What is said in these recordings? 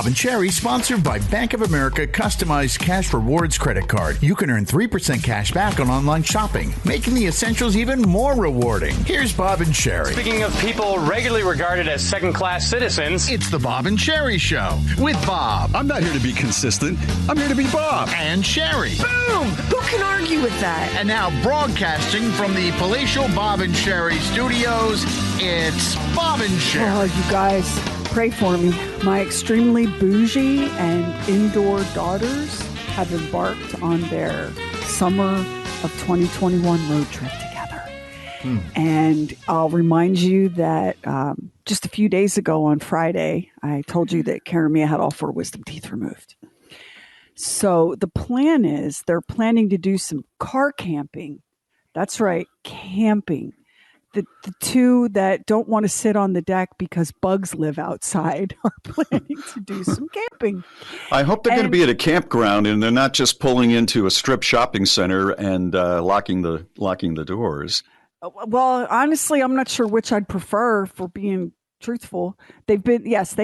Bob and Sheri, sponsored by Bank of America Customized Cash Rewards Credit Card. You can earn 3% cash back on online shopping, making the essentials even more rewarding. Here's Bob and Sheri. Speaking of people regularly regarded as second-class citizens, It's the Bob and Sheri Show with Bob. I'm not here to be consistent. I'm here to be Bob. And Sheri. Boom! Who can argue with that? And now broadcasting from the palatial Bob and Sheri studios, it's Bob and Sheri. Oh, you guys, pray for me. My extremely bougie and indoor daughters have embarked on their summer of 2021 road trip together. And I'll remind you that just a few days ago on Friday, I told you that Karen Mia had all 4 wisdom teeth removed. So the plan is they're planning to do some car camping. That's right, camping. The two that don't want to sit on the deck because bugs live outside are planning to do some camping. I hope they're going to be at a campground and they're not just pulling into a strip shopping center and locking the doors. Well, honestly, I'm not sure which I'd prefer, for being truthful. They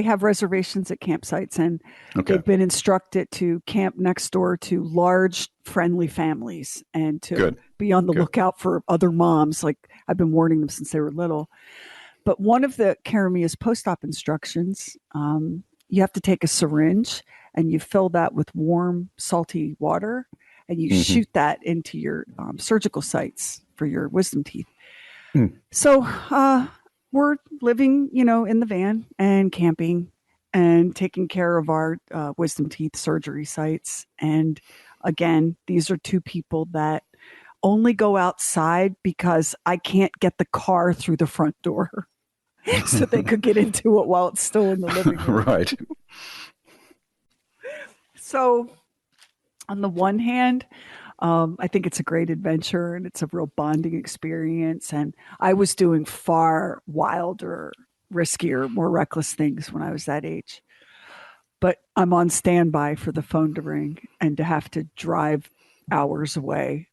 have reservations at campsites, and they've been instructed to camp next door to large, friendly families and to be on the lookout for other moms. Like, I've been warning them since they were little. But one of the Karen Mia's post-op instructions, you have to take a syringe and you fill that with warm, salty water, and you shoot that into your surgical sites for your wisdom teeth. So we're living, in the van and camping and taking care of our wisdom teeth surgery sites. And again, these are 2 people that only go outside because I can't get the car through the front door so they could get into it while it's still in the living room. Right. So on the one hand, I think it's a great adventure and it's a real bonding experience. And I was doing far wilder, riskier, more reckless things when I was that age. But I'm on standby for the phone to ring and to have to drive hours away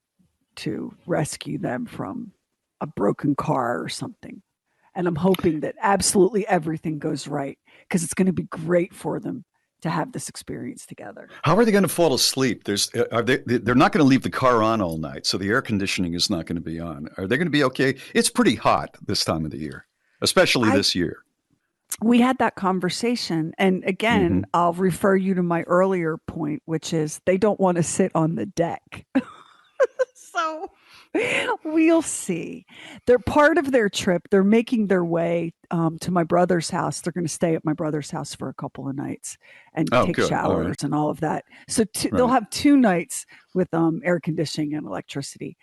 to rescue them from a broken car or something. And I'm hoping that absolutely everything goes right, because it's going to be great for them to have this experience together. How are they going to fall asleep? They're not going to leave the car on all night, so the air conditioning is not going to be on. Are they going to be okay? It's pretty hot this time of the year, especially this year. We had that conversation. And again, I'll refer you to my earlier point, which is they don't want to sit on the deck. So we'll see. They're part of their trip. They're making their way to my brother's house. They're going to stay at my brother's house for a couple of nights and take showers and all of that. So they'll have 2 nights with air conditioning and electricity.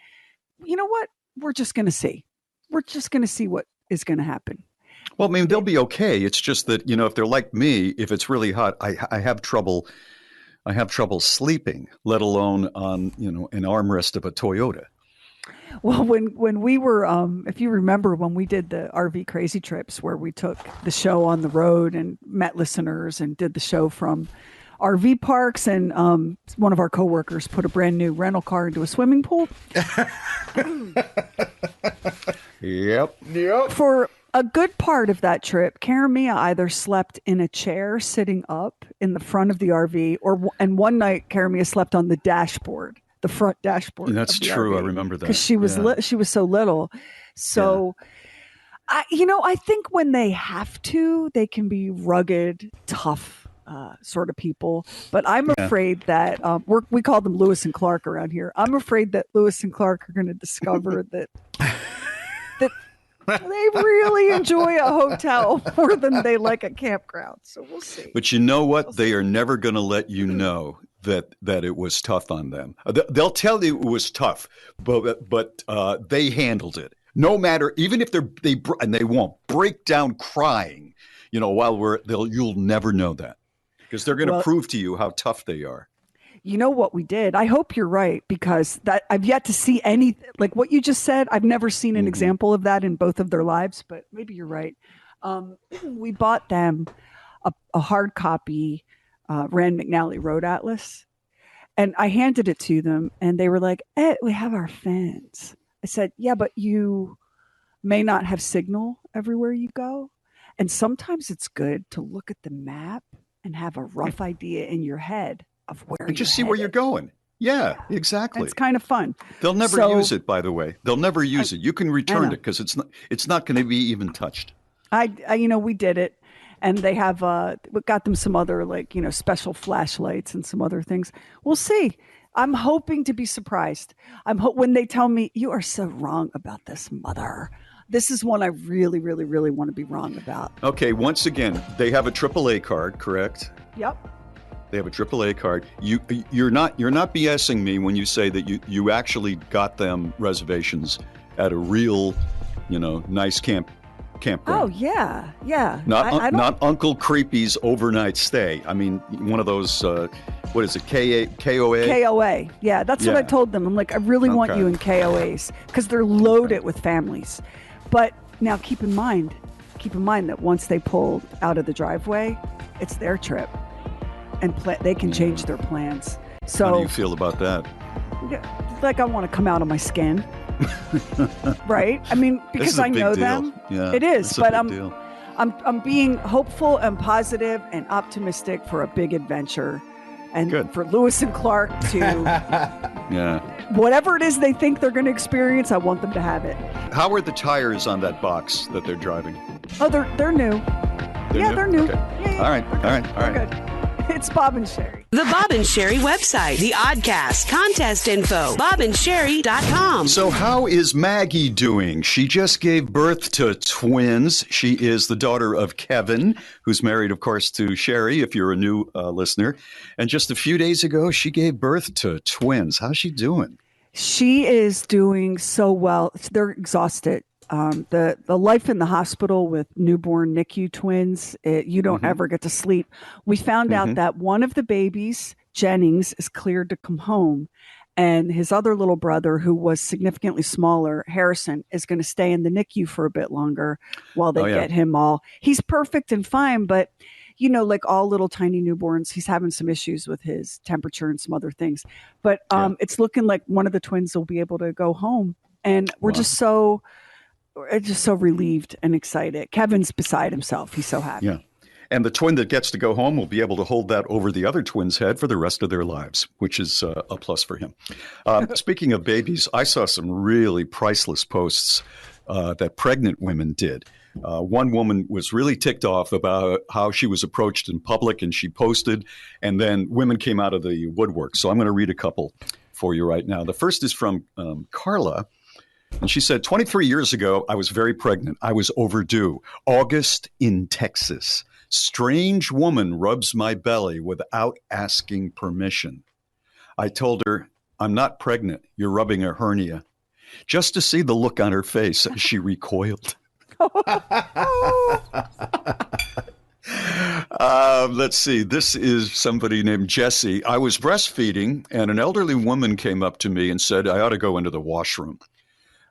You know what? We're just going to see. We're just going to see what is going to happen. Well, I mean, they'll be okay. It's just that, if they're like me, if it's really hot, I have trouble sleeping, let alone on, an armrest of a Toyota. Well, when we were, if you remember, when we did the RV crazy trips where we took the show on the road and met listeners and did the show from RV parks, and one of our coworkers put a brand new rental car into a swimming pool. Yep. For a good part of that trip, Karen Mia either slept in a chair sitting up in the front of the RV, and one night Karen Mia slept on the dashboard, the front dashboard. That's true. RV, I remember that because she was she was so little. So, I think when they have to, they can be rugged, tough sort of people. But I'm afraid that we call them Lewis and Clark around here. I'm afraid that Lewis and Clark are going to discover that they really enjoy a hotel more than they like a campground. So we'll see. But you know what? They are never going to let you know that it was tough on them. They'll tell you it was tough, but they handled it. No matter, even if they won't break down crying, while you'll never know that, because they're going to prove to you how tough they are. You know what we did? I hope you're right, because that I've yet to see anything like what you just said. I've never seen an example of that in both of their lives, but maybe you're right. We bought them a hard copy Rand McNally Road Atlas, and I handed it to them, and they were like, we have our fans. I said, yeah, but you may not have signal everywhere you go. And sometimes it's good to look at the map and have a rough idea in your head of where and you're just see where you're going. Yeah, exactly. It's kind of fun. They'll never use it, by the way. They'll never use it. You can return it because it's not going to be even touched. I we did it, and they have we got them some other special flashlights and some other things. We'll see. I'm hoping to be surprised. When they tell me you are so wrong about this, mother. This is one I really, really, really want to be wrong about. Okay, once again, they have a AAA card, correct? Yep. They have a AAA card. You're not BSing me when you say that you actually got them reservations at a real, nice campground. Oh yeah. Not Uncle Creepy's overnight stay. I mean, one of those. What is it? KOA. KOA. Yeah, that's what I told them. I'm like, I really want you in KOAs because they're loaded with families. But now keep in mind that once they pull out of the driveway, it's their trip, and they can change their plans. So how do you feel about that? Like I want to come out of my skin. Right? I mean, because I know them. Yeah, it is, but I'm being hopeful and positive and optimistic for a big adventure. And for Lewis and Clark to whatever it is they think they're going to experience, I want them to have it. How are the tires on that box that they're driving? Oh, they're new. They're new. Okay. Yeah. All right. Good. It's Bob and Sheri. The Bob and Sheri website, the Oddcast, contest info, bobandsheri.com. So how is Maggie doing? She just gave birth to twins. She is the daughter of Kevin, who's married, of course, to Sheri, if you're a new listener. And just a few days ago, she gave birth to twins. How's she doing? She is doing so well. They're exhausted. The life in the hospital with newborn NICU twins, you don't ever get to sleep. We found out that one of the babies, Jennings, is cleared to come home. And his other little brother, who was significantly smaller, Harrison, is going to stay in the NICU for a bit longer while they get him all. He's perfect and fine, but like all little tiny newborns, he's having some issues with his temperature and some other things. But it's looking like one of the twins will be able to go home. And we're just so relieved and excited. Kevin's beside himself. He's so happy. Yeah. And the twin that gets to go home will be able to hold that over the other twin's head for the rest of their lives, which is a plus for him. Speaking of babies, I saw some really priceless posts that pregnant women did. One woman was really ticked off about how she was approached in public, and she posted, and then women came out of the woodwork. So I'm going to read a couple for you right now. The first is from Carla. And she said, 23 years ago, I was very pregnant. I was overdue. August in Texas. Strange woman rubs my belly without asking permission. I told her, I'm not pregnant. You're rubbing a hernia. Just to see the look on her face, she recoiled. Let's see. This is somebody named Jesse. I was breastfeeding, and an elderly woman came up to me and said, I ought to go into the washroom.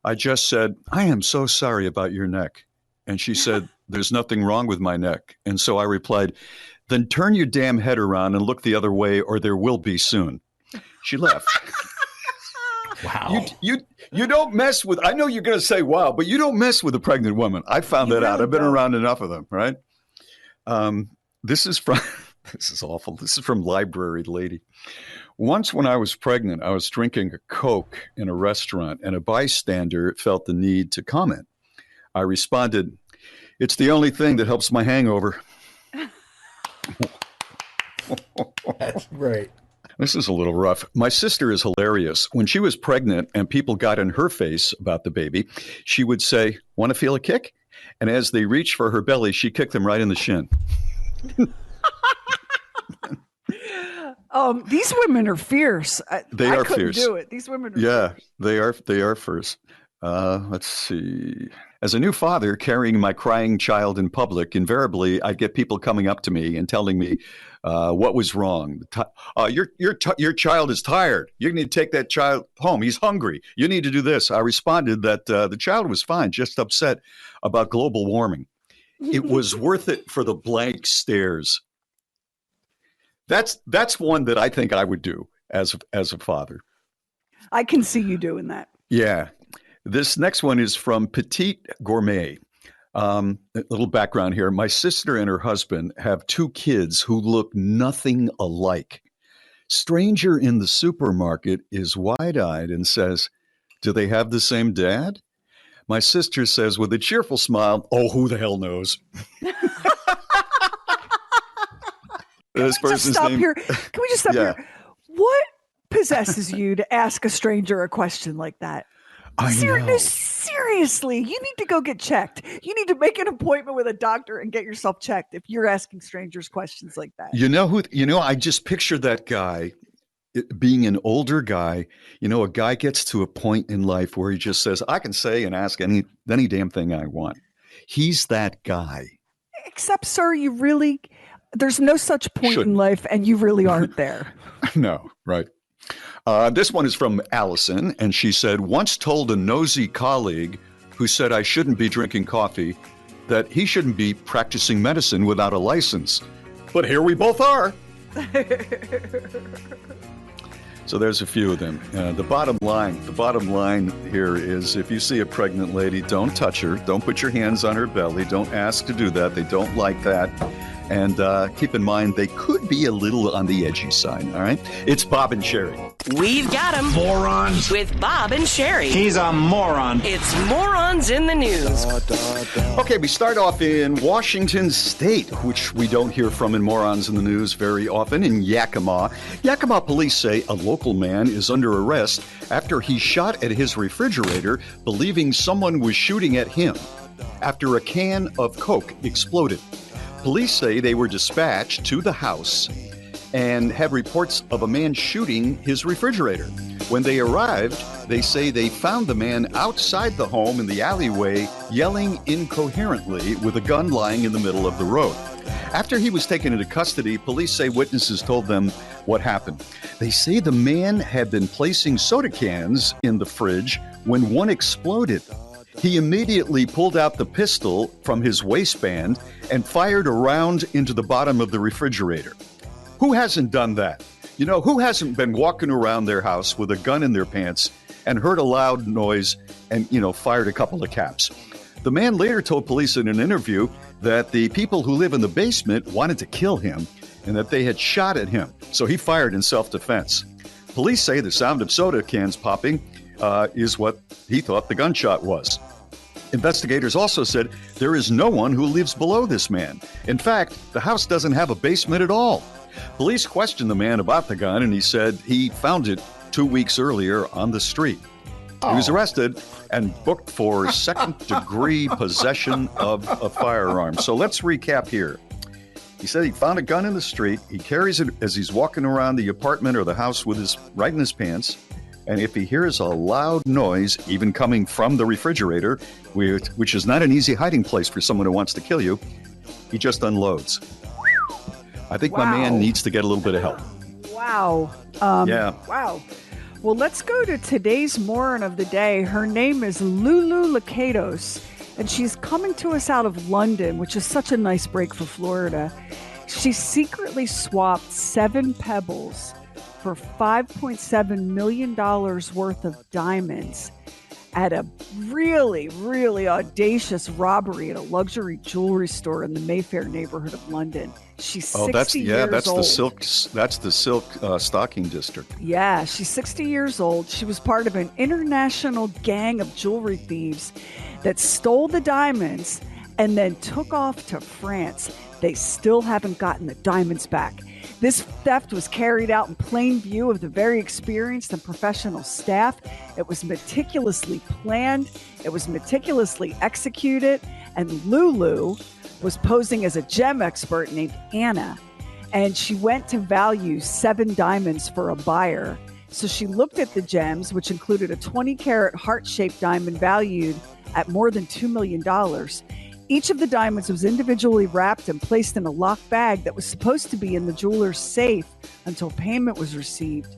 I just said, I am so sorry about your neck. And she said, there's nothing wrong with my neck. And so I replied, then turn your damn head around and look the other way, or there will be soon. She left. Wow. You don't mess with, I know you're going to say, wow, but you don't mess with a pregnant woman. I found that out. I've been around enough of them, right? This is awful. This is from Library Lady. Once when I was pregnant, I was drinking a Coke in a restaurant, and a bystander felt the need to comment. I responded, it's the only thing that helps my hangover. That's great. This is a little rough. My sister is hilarious. When she was pregnant and people got in her face about the baby, she would say, want to feel a kick? And as they reached for her belly, she kicked them right in the shin. These women are fierce. They are fierce. Do it. These women are fierce. They are fierce. Let's see. As a new father carrying my crying child in public, invariably I'd get people coming up to me and telling me what was wrong. Your child is tired. You need to take that child home. He's hungry. You need to do this. I responded that the child was fine, just upset about global warming. It was worth it for the blank stares. That's one that I think I would do as a father. I can see you doing that. Yeah. This next one is from Petite Gourmet. A little background here. My sister and her husband have 2 kids who look nothing alike. Stranger in the supermarket is wide-eyed and says, "Do they have the same dad?" My sister says with a cheerful smile, "Oh, who the hell knows?" This person's name. Can we just stop here? What possesses you to ask a stranger a question like that? I know. Seriously, you need to go get checked. You need to make an appointment with a doctor and get yourself checked if you're asking strangers questions like that. I just picture that guy being an older guy. A guy gets to a point in life where he just says, I can say and ask any damn thing I want. He's that guy. Except, sir, there's no such point in life, and you really aren't there. No, right. This one is from Allison, and she said, once told a nosy colleague who said I shouldn't be drinking coffee that he shouldn't be practicing medicine without a license. But here we both are. So there's a few of them. The bottom line here is if you see a pregnant lady, don't touch her. Don't put your hands on her belly. Don't ask to do that. They don't like that. And keep in mind, they could be a little on the edgy side, all right? It's Bob and Sheri. We've got them. Morons. With Bob and Sheri. He's a moron. It's Morons in the News. Okay, we start off in Washington State, which we don't hear from in Morons in the News very often, in Yakima. Yakima police say a local man is under arrest after he shot at his refrigerator, believing someone was shooting at him after a can of Coke exploded. Police say they were dispatched to the house and have reports of a man shooting his refrigerator. When they arrived, they say they found the man outside the home in the alleyway yelling incoherently with a gun lying in the middle of the road. After he was taken into custody, police say witnesses told them what happened. They say the man had been placing soda cans in the fridge when one exploded. He immediately pulled out the pistol from his waistband and fired a round into the bottom of the refrigerator. Who hasn't done that? Who hasn't been walking around their house with a gun in their pants and heard a loud noise and, fired a couple of caps? The man later told police in an interview that the people who live in the basement wanted to kill him and that they had shot at him, so he fired in self-defense. Police say the sound of soda cans popping is what he thought the gunshot was. Investigators also said there is no one who lives below this man. In fact, the house doesn't have a basement at all. Police questioned the man about the gun, and he said he found it 2 weeks earlier on the street. He was arrested and booked for second-degree possession of a firearm. So let's recap here. He said he found a gun in the street. He carries it as he's walking around the apartment or the house with right in his pants. And if he hears a loud noise, even coming from the refrigerator, which is not an easy hiding place for someone who wants to kill you, he just unloads. I think my man needs to get a little bit of help. Wow. Yeah. Wow. Well, let's go to today's moron of the day. Her name is Lulu Lakatos, and she's coming to us out of London, which is such a nice break for Florida. She secretly swapped 7 pebbles for $5.7 million worth of diamonds at a really, really audacious robbery at a luxury jewelry store in the Mayfair neighborhood of London. She's 60 years old. That's the silk stocking district. Yeah, she's 60 years old. She was part of an international gang of jewelry thieves that stole the diamonds and then took off to France. They still haven't gotten the diamonds back. This theft was carried out in plain view of the very experienced and professional staff. It was meticulously planned. It was meticulously executed. And Lulu was posing as a gem expert named Anna. And she went to value 7 diamonds for a buyer. So she looked at the gems, which included a 20-carat heart-shaped diamond valued at more than $2 million. Each of the diamonds was individually wrapped and placed in a locked bag that was supposed to be in the jeweler's safe until payment was received.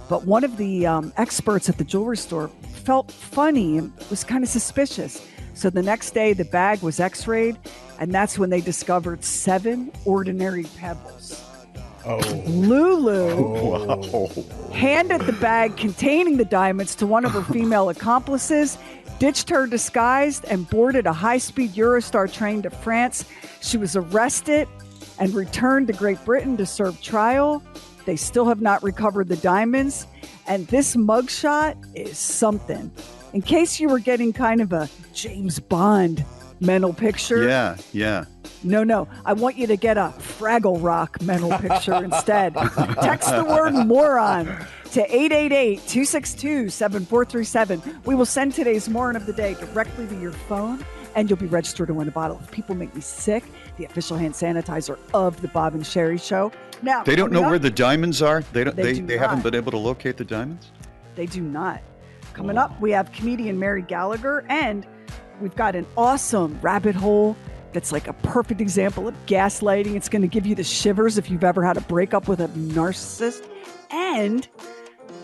But one of the experts at the jewelry store felt funny and was kind of suspicious. So the next day, the bag was x-rayed, and that's when they discovered 7 ordinary pebbles. Lulu handed the bag containing the diamonds to one of her female accomplices, ditched her disguised, and boarded a high-speed Eurostar train to France. She was arrested and returned to Great Britain to serve trial. They still have not recovered the diamonds, and this mugshot is something. In case you were getting kind of a James Bond mental picture. Yeah. No. I want you to get a Fraggle Rock mental picture instead. Text the word moron to 888-262-7437. We will send today's Moron of the Day directly to your phone, and you'll be registered to win a bottle of People Make Me Sick, the official hand sanitizer of the Bob and Sheri Show. Now, they don't know where the diamonds are? They haven't been able to locate the diamonds? They do not. Coming up, we have comedian Mary Gallagher, and we've got an awesome rabbit hole that's like a perfect example of gaslighting. It's going to give you the shivers if you've ever had a breakup with a narcissist, and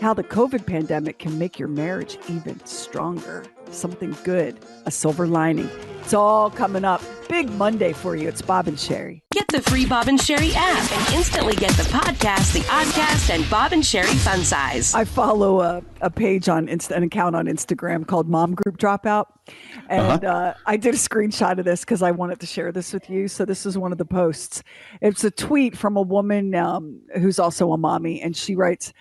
how the COVID pandemic can make your marriage even stronger. Something good, a silver lining. It's all coming up. Big Monday for you. It's Bob and Sheri. Get the free Bob and Sheri app and instantly get the podcast, the Oddcast, and Bob and Sheri Fun Size. I follow a page on an account on Instagram called Group Dropout. And I did a screenshot of this because I wanted to share this with you. So this is one of the posts. It's a tweet from a woman who's also a mommy. And she writes,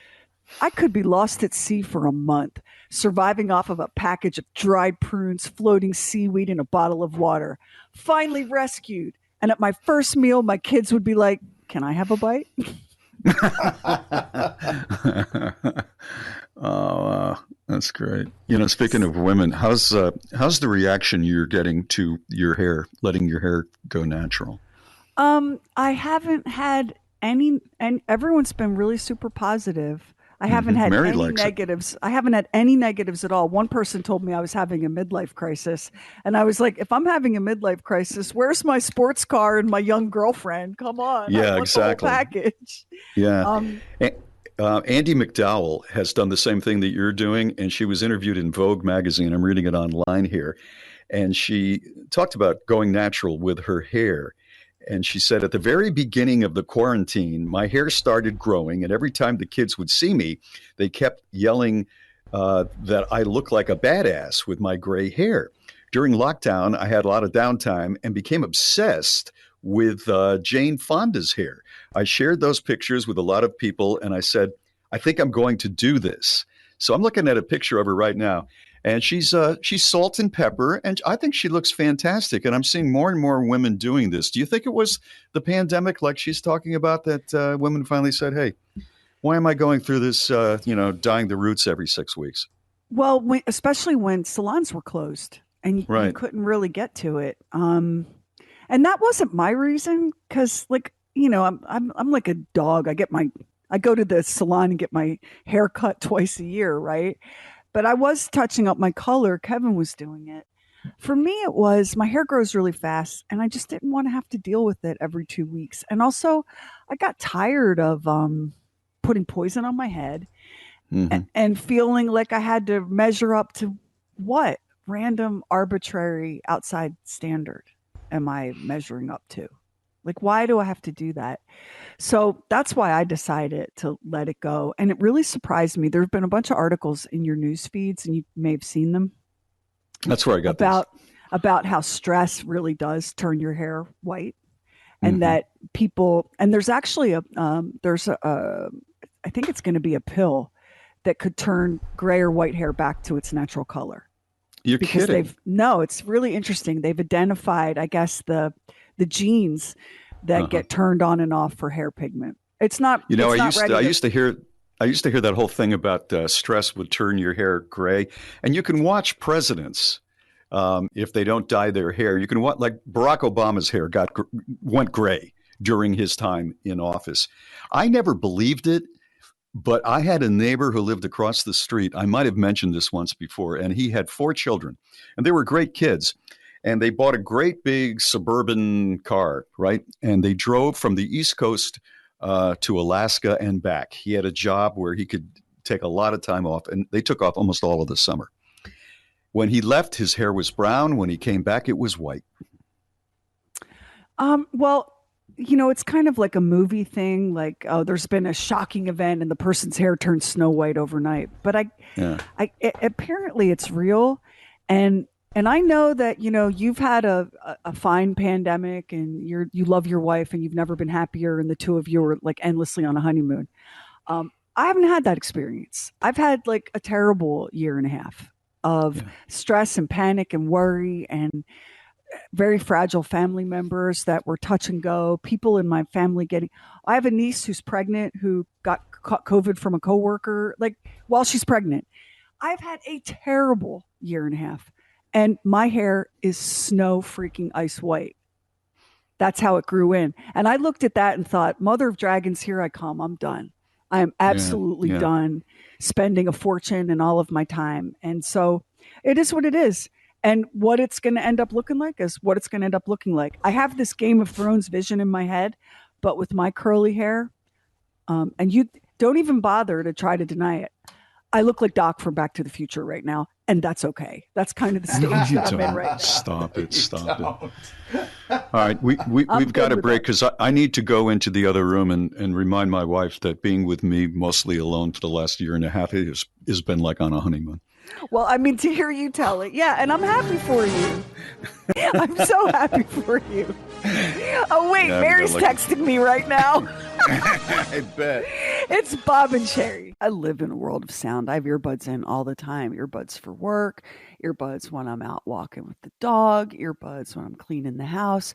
I could be lost at sea for a month, surviving off of a package of dried prunes, floating seaweed, and a bottle of water. Finally rescued. And at my first meal, my kids would be like, can I have a bite? Oh, that's great. Speaking of women, how's the reaction you're getting to your hair, letting your hair go natural? I haven't had any, and everyone's been really super positive. I haven't had any negatives. I haven't had any negatives at all. One person told me I was having a midlife crisis. And I was like, if I'm having a midlife crisis, where's my sports car and my young girlfriend? Come on. Yeah, exactly. The whole package. Yeah. Andy McDowell has done the same thing that you're doing. And she was interviewed in Vogue magazine. I'm reading it online here. And she talked about going natural with her hair. And she said, at the very beginning of the quarantine, my hair started growing. And every time the kids would see me, they kept yelling that I look like a badass with my gray hair. During lockdown, I had a lot of downtime and became obsessed with Jane Fonda's hair. I shared those pictures with a lot of people. And I said, I think I'm going to do this. So I'm looking at a picture of her right now. And she's salt and pepper, and I think she looks fantastic. And I'm seeing more and more women doing this. Do you think it was the pandemic, like she's talking about, that women finally said, hey, why am I going through this, dyeing the roots every 6 weeks? Well, especially when salons were closed and you couldn't really get to it. And that wasn't my reason because, I'm like a dog. I go to the salon and get my hair cut twice a year, right? But I was touching up my color. Kevin was doing it. For me, it was my hair grows really fast, and I just didn't want to have to deal with it every 2 weeks. And also, I got tired of putting poison on my head and feeling like I had to measure up to what random, arbitrary, outside standard am I measuring up to? Like, why do I have to do that? So that's why I decided to let it go. And it really surprised me. There have been a bunch of articles in your news feeds, and you may have seen them. That's where I got about how stress really does turn your hair white, and that people, and there's actually I think it's going to be a pill that could turn gray or white hair back to its natural color. You're kidding. No, it's really interesting. They've identified, I guess, the genes that get turned on and off for hair pigment. It's not. I used to hear that whole thing about stress would turn your hair gray, and you can watch presidents if they don't dye their hair. You can watch, like Barack Obama's hair went gray during his time in office. I never believed it, but I had a neighbor who lived across the street. I might have mentioned this once before, and he had 4 children, and they were great kids. And they bought a great big suburban car, right? And they drove from the East Coast to Alaska and back. He had a job where he could take a lot of time off, and they took off almost all of the summer. When he left, his hair was brown. When he came back, it was white. Well, it's kind of like a movie thing. Like, oh, there's been a shocking event and the person's hair turned snow white overnight. But Yeah. apparently it's real. And I know that, you've had a fine pandemic and you love your wife and you've never been happier. And the two of you are like endlessly on a honeymoon. I haven't had that experience. I've had like a terrible year and a half of stress and panic and worry and very fragile family members that were touch and go. People in my family I have a niece who's pregnant who caught COVID from a coworker, like while she's pregnant. I've had a terrible year and a half and my hair is snow freaking ice white. That's how it grew in. And I looked at that and thought, mother of dragons, here I come. I'm done. I'm absolutely done spending a fortune and all of my time. And so it is what it is. And what it's going to end up looking like is what it's going to end up looking like. I have this Game of Thrones vision in my head, but with my curly hair, and you don't even bother to try to deny it. I look like Doc from Back to the Future right now, and that's okay. That's kind of the stage that I'm in right now. Stop it. All right, we've got to break because I need to go into the other room and remind my wife that being with me mostly alone for the last year and a half has been like on a honeymoon. Well, I mean, to hear you tell it, and I'm happy for you. I'm so happy for you. Oh, wait, Mary's texting me right now. I bet. It's Bob and Sheri. I live in a world of sound. I have earbuds in all the time. Earbuds for work, earbuds when I'm out walking with the dog, earbuds when I'm cleaning the house.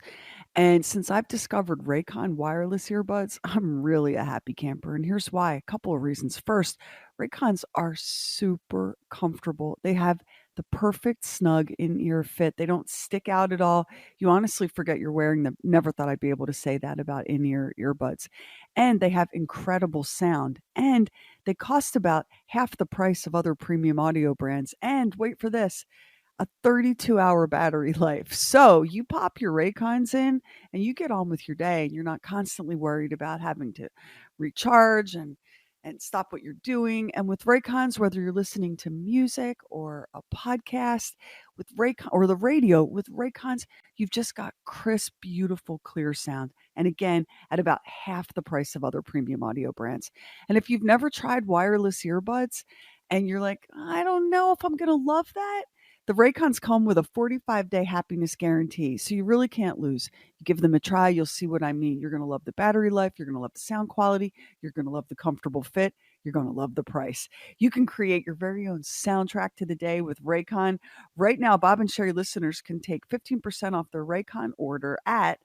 And since I've discovered Raycon wireless earbuds, I'm really a happy camper. And here's why. A couple of reasons. First, Raycons are super comfortable. They have the perfect snug in-ear fit. They don't stick out at all. You honestly forget you're wearing them. Never thought I'd be able to say that about in-ear earbuds. And they have incredible sound. And they cost about half the price of other premium audio brands. And wait for this, a 32-hour battery life. So you pop your Raycons in and you get on with your day and you're not constantly worried about having to recharge and stop what you're doing. And with Raycons, whether you're listening to music or a podcast with Raycon or the radio, with Raycons, you've just got crisp, beautiful, clear sound. And again, at about half the price of other premium audio brands. And if you've never tried wireless earbuds and you're like, I don't know if I'm going to love that, the Raycons come with a 45-day happiness guarantee, so you really can't lose. You give them a try, you'll see what I mean. You're going to love the battery life. You're going to love the sound quality. You're going to love the comfortable fit. You're going to love the price. You can create your very own soundtrack to the day with Raycon. Right now, Bob and Sheri listeners can take 15% off their Raycon order at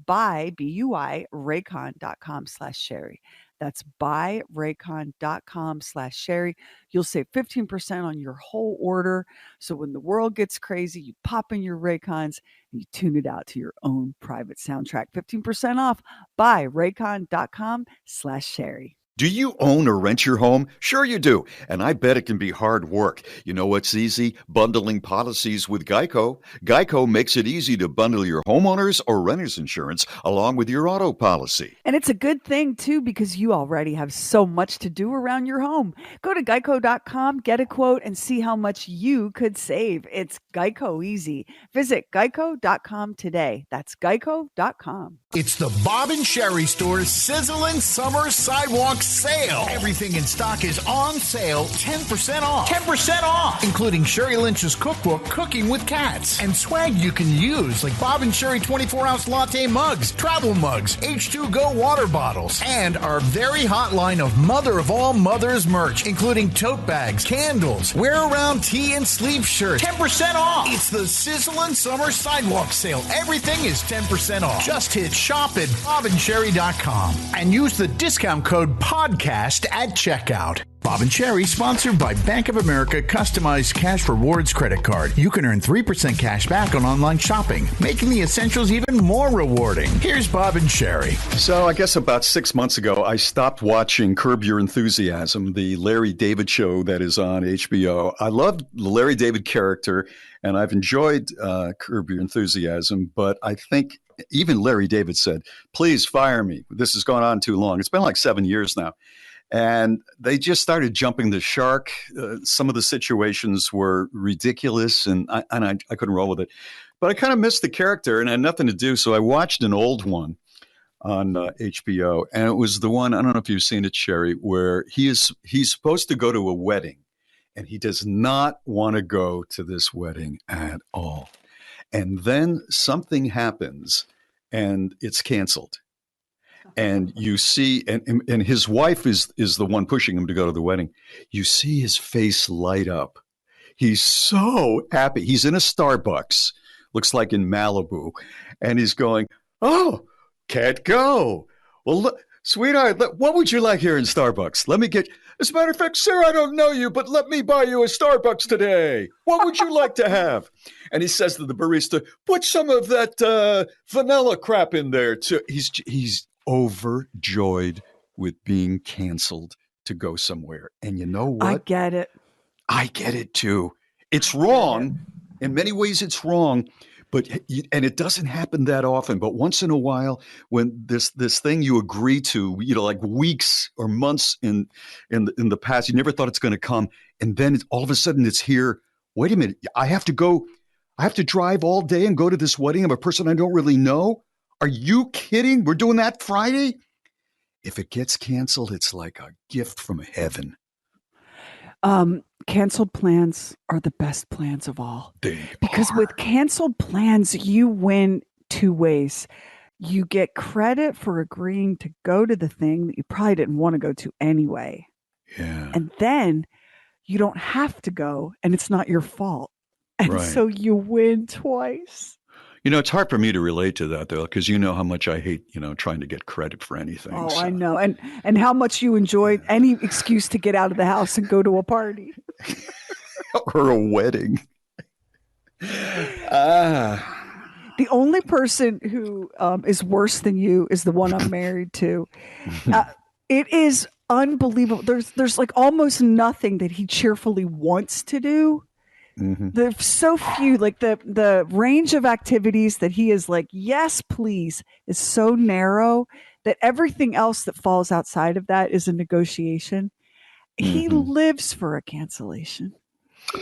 Raycon.com/Sheri. That's Raycon.com/Sheri. You'll save 15% on your whole order. So when the world gets crazy, you pop in your Raycons and you tune it out to your own private soundtrack. 15% off. Raycon.com/Sheri. Do you own or rent your home? Sure you do, and I bet it can be hard work. You know what's easy? Bundling policies with Geico. Geico makes it easy to bundle your homeowners or renters insurance along with your auto policy. And it's a good thing, too, because you already have so much to do around your home. Go to geico.com, get a quote, and see how much you could save. It's Geico easy. Visit geico.com today. That's geico.com. It's the Bob and Sheri Store's Sizzling Summer Sidewalk Sale. Everything in stock is on sale, 10% off. 10% off! Including Sheri Lynch's cookbook, Cooking with Cats. And swag you can use, like Bob and Sheri 24-ounce latte mugs, travel mugs, H2Go water bottles, and our very hot line of mother of all mothers merch, including tote bags, candles, wear-around tee and sleeve shirts. 10% off! It's the Sizzling Summer Sidewalk Sale. Everything is 10% off. Just hit shop at bobandsheri.com and use the discount code podcast at checkout. Bob and Sheri, sponsored by Bank of America Customized Cash Rewards Credit Card. You can earn 3% cash back on online shopping, making the essentials even more rewarding. Here's Bob and Sheri. So I guess about 6 months ago, I stopped watching Curb Your Enthusiasm, the Larry David show that is on HBO. I loved the Larry David character, and I've enjoyed Curb Your Enthusiasm, but I think even Larry David said, please fire me. This has gone on too long. It's been like 7 years now. And they just started jumping the shark. Some of the situations were ridiculous, and I couldn't roll with it. But I kind of missed the character and I had nothing to do, so I watched an old one on HBO, and it was the one, I don't know if you've seen it, Sheri, where he's supposed to go to a wedding, and he does not want to go to this wedding at all. And then something happens, and it's canceled. And you see, and his wife is the one pushing him to go to the wedding. You see his face light up. He's so happy. He's in a Starbucks, looks like in Malibu, and he's going, "Oh, can't go. Well, look, sweetheart, what would you like here in Starbucks? Let me get, as a matter of fact, sir, I don't know you, but let me buy you a Starbucks today. What would you like to have?" And he says to the barista, "Put some of that vanilla crap in there too." He's overjoyed with being canceled to go somewhere. And you know what? I get it. I get it too. It's wrong. In many ways, it's wrong. And it doesn't happen that often, but once in a while, when this thing you agree to, like weeks or months in the past, you never thought it's going to come, and then all of a sudden it's here. Wait a minute, I have to drive all day and go to this wedding of a person I don't really know. Are you kidding? We're doing that Friday? If it gets canceled, it's like a gift from heaven. Canceled plans are the best plans of all. Because with canceled plans, you win two ways. You get credit for agreeing to go to the thing that you probably didn't want to go to anyway. Yeah. And then you don't have to go, and it's not your fault. And Right. So you win twice. It's hard for me to relate to that, though, because you know how much I hate, trying to get credit for anything. Oh, so. I know. And how much you enjoy any excuse to get out of the house and go to a party. Or a wedding. The only person who is worse than you is the one I'm married to. It is unbelievable. There's like almost nothing that he cheerfully wants to do. Mm-hmm. There's so few, like the range of activities that he is like, yes, please, is so narrow that everything else that falls outside of that is a negotiation. Mm-hmm. He lives for a cancellation.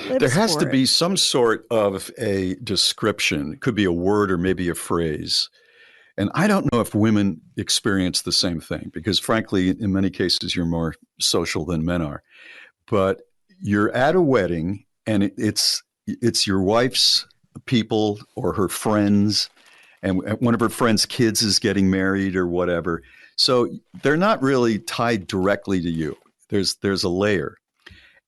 There has to be some sort of a description. It could be a word or maybe a phrase. And I don't know if women experience the same thing because, frankly, in many cases, you're more social than men are. But you're at a wedding and it's your wife's people or her friends, and one of her friends' kids is getting married or whatever. So they're not really tied directly to you. There's a layer.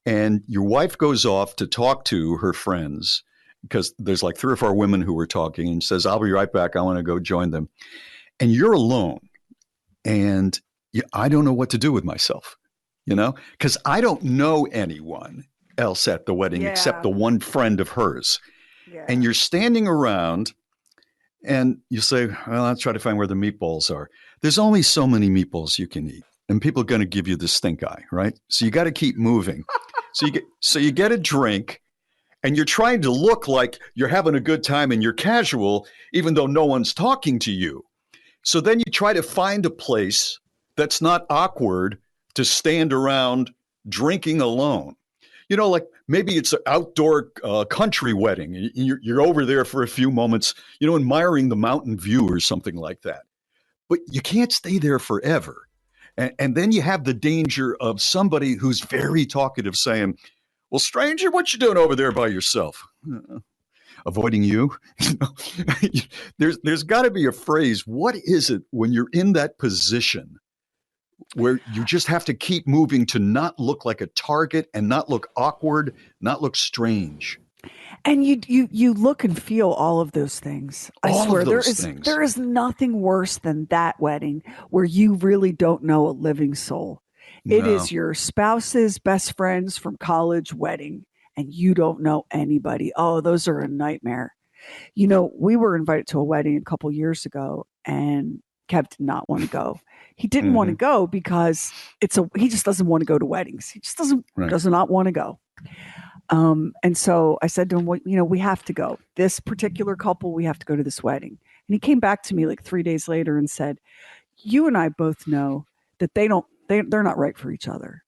And your wife goes off to talk to her friends because there's like 3 or 4 women who were talking and says, "I'll be right back. I want to go join them." And you're alone. And I don't know what to do with myself, because I don't know anyone else at the wedding except the one friend of hers. Yeah. And you're standing around and you say, "Well, I'll try to find where the meatballs are." There's only so many meatballs you can eat. And people are going to give you the stink eye, right? So you got to keep moving. So you get a drink, and you're trying to look like you're having a good time and you're casual, even though no one's talking to you. So then you try to find a place that's not awkward to stand around drinking alone. Like maybe it's an outdoor country wedding. You're over there for a few moments, admiring the mountain view or something like that. But you can't stay there forever. And then you have the danger of somebody who's very talkative saying, "Well, stranger, what you doing over there by yourself?" Avoiding you? There's got to be a phrase. What is it when you're in that position where you just have to keep moving to not look like a target and not look awkward, not look strange? And you look and feel all of those things. I swear there is nothing worse than that wedding where you really don't know a living soul. It is your spouse's best friends from college wedding and you don't know anybody. Oh, those are a nightmare. We were invited to a wedding a couple years ago and Kev did not want to go. He didn't want to go because he just doesn't want to go to weddings. He just does not want to go. And so I said to him, we have to go. This particular couple, we have to go to this wedding. And he came back to me like 3 days later and said, "You and I both know that they're not right for each other.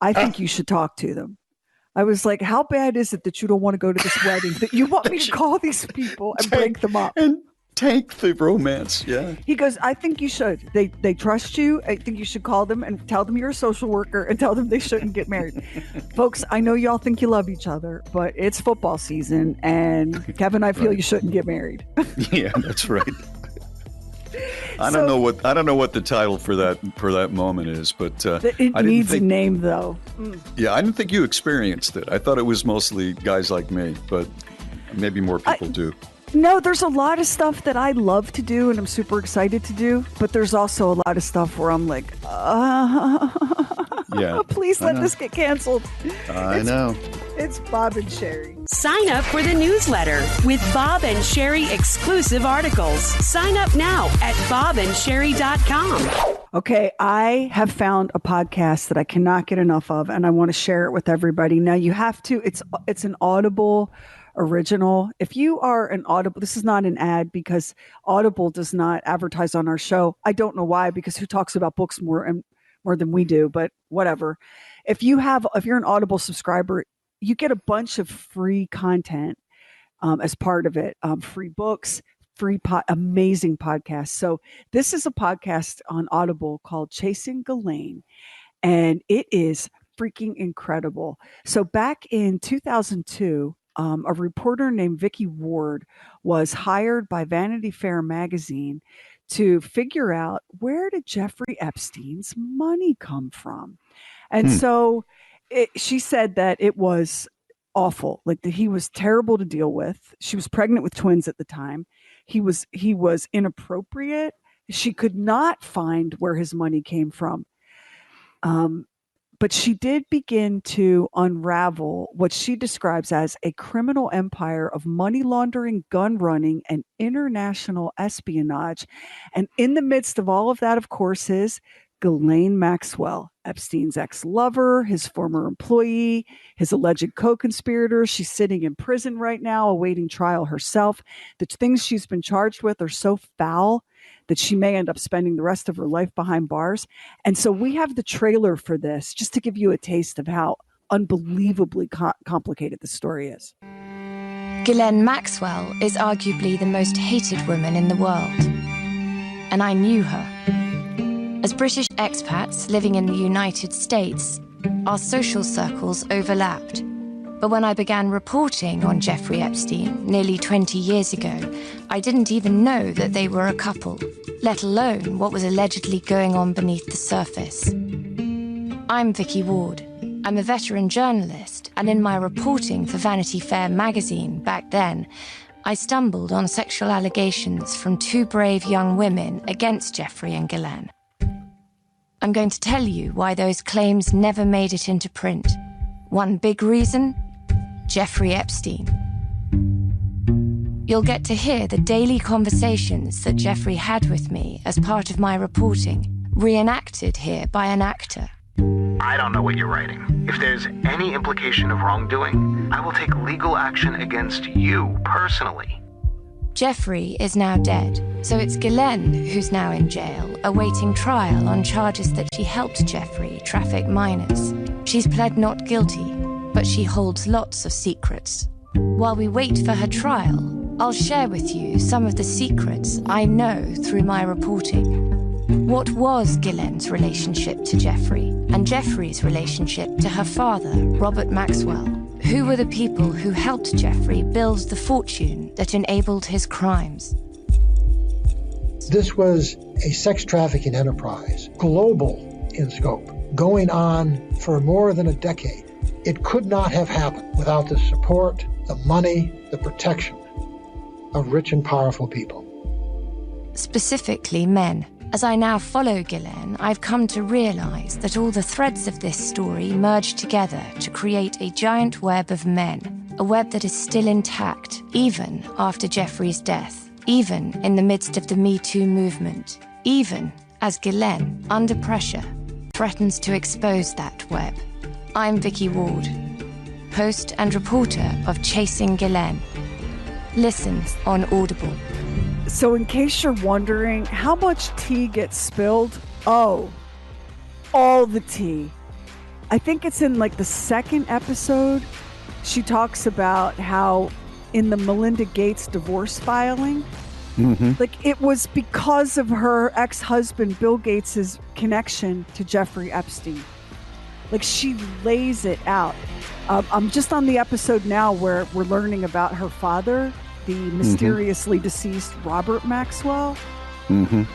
I think you should talk to them." I was like, "How bad is it that you don't want to go to this wedding, that you want me to call these people and break them up?" And tank the romance. Yeah. He goes, I think you should. They trust you. I think you should call them and tell them you're a social worker and tell them they shouldn't get married. Folks, I know y'all think you love each other, but it's football season, and Kevin, I feel you shouldn't get married. Yeah, that's right. I don't know what the title for that moment is, but it needs a name though. Yeah, I didn't think you experienced it. I thought it was mostly guys like me, but maybe more people do. No, there's a lot of stuff that I love to do and I'm super excited to do, but there's also a lot of stuff where I'm like, please let this get canceled. I know. It's Bob and Sheri. Sign up for the newsletter with Bob and Sheri exclusive articles. Sign up now at bobandsheri.com. Okay, I have found a podcast that I cannot get enough of, and I want to share it with everybody. Now, you have to, it's an Audible original. If you are an Audible, this is not an ad because Audible does not advertise on our show. I don't know why, because who talks about books more than we do, but whatever. If you're an Audible subscriber, you get a bunch of free content as part of it. Free books, amazing podcasts. So this is a podcast on Audible called Chasing Ghislaine, and it is freaking incredible. So back in 2002, a reporter named Vicky Ward was hired by Vanity Fair magazine to figure out, where did Jeffrey Epstein's money come from? And so she said that it was awful, like that he was terrible to deal with. She was pregnant with twins at the time. He was inappropriate. She could not find where his money came from. But she did begin to unravel what she describes as a criminal empire of money laundering, gun running, and international espionage. And in the midst of all of that, of course, is Ghislaine Maxwell, Epstein's ex-lover, his former employee, his alleged co-conspirator. She's sitting in prison right now, awaiting trial herself. The things she's been charged with are so foul that she may end up spending the rest of her life behind bars. And so we have the trailer for this, just to give you a taste of how unbelievably complicated the story is. Ghislaine Maxwell is arguably the most hated woman in the world. And I knew her. As British expats living in the United States, our social circles overlapped. But when I began reporting on Jeffrey Epstein nearly 20 years ago, I didn't even know that they were a couple, let alone what was allegedly going on beneath the surface. I'm Vicky Ward. I'm a veteran journalist, and in my reporting for Vanity Fair magazine back then, I stumbled on sexual allegations from two brave young women against Jeffrey and Ghislaine. I'm going to tell you why those claims never made it into print. One big reason: Jeffrey Epstein. You'll get to hear the daily conversations that Jeffrey had with me as part of my reporting, reenacted here by an actor. I don't know what you're writing. If there's any implication of wrongdoing, I will take legal action against you personally. Jeffrey is now dead, so it's Ghislaine who's now in jail, awaiting trial on charges that she helped Jeffrey traffic minors. She's pled not guilty, but she holds lots of secrets. While we wait for her trial, I'll share with you some of the secrets I know through my reporting. What was Ghislaine's relationship to Jeffrey, and Jeffrey's relationship to her father, Robert Maxwell? Who were the people who helped Jeffrey build the fortune that enabled his crimes? This was a sex trafficking enterprise, global in scope, going on for more than a decade. It could not have happened without the support, the money, the protection of rich and powerful people. Specifically men. As I now follow Ghislaine, I've come to realize that all the threads of this story merge together to create a giant web of men, a web that is still intact, even after Jeffrey's death, even in the midst of the Me Too movement, even as Ghislaine, under pressure, threatens to expose that web. I'm Vicky Ward, host and reporter of Chasing Ghislaine. Listen on Audible. So in case you're wondering how much tea gets spilled, all the tea. I think it's in like the second episode. She talks about how in the Melinda Gates divorce filing, Like, it was because of her ex-husband Bill Gates's connection to Jeffrey Epstein. Like, she lays it out. I'm just on the episode now where we're learning about her father, the mysteriously deceased Robert Maxwell.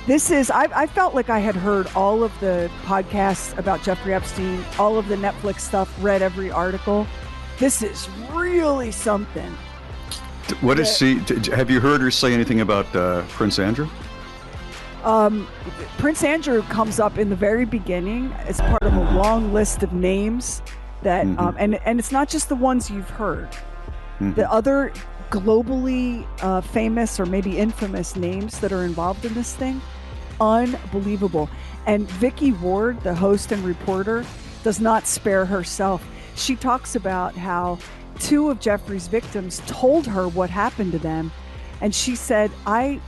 This is, I felt like I had heard all of the podcasts about Jeffrey Epstein, all of the Netflix stuff, read every article. This is really something. What is she? Have you heard her say anything about Prince Andrew? Prince Andrew comes up in the very beginning as part of a long list of names that, and it's not just the ones you've heard. The other globally famous or maybe infamous names that are involved in this thing, unbelievable. And Vicky Ward, the host and reporter, does not spare herself. She talks about how 2 of Jeffrey's victims told her what happened to them, and she said, I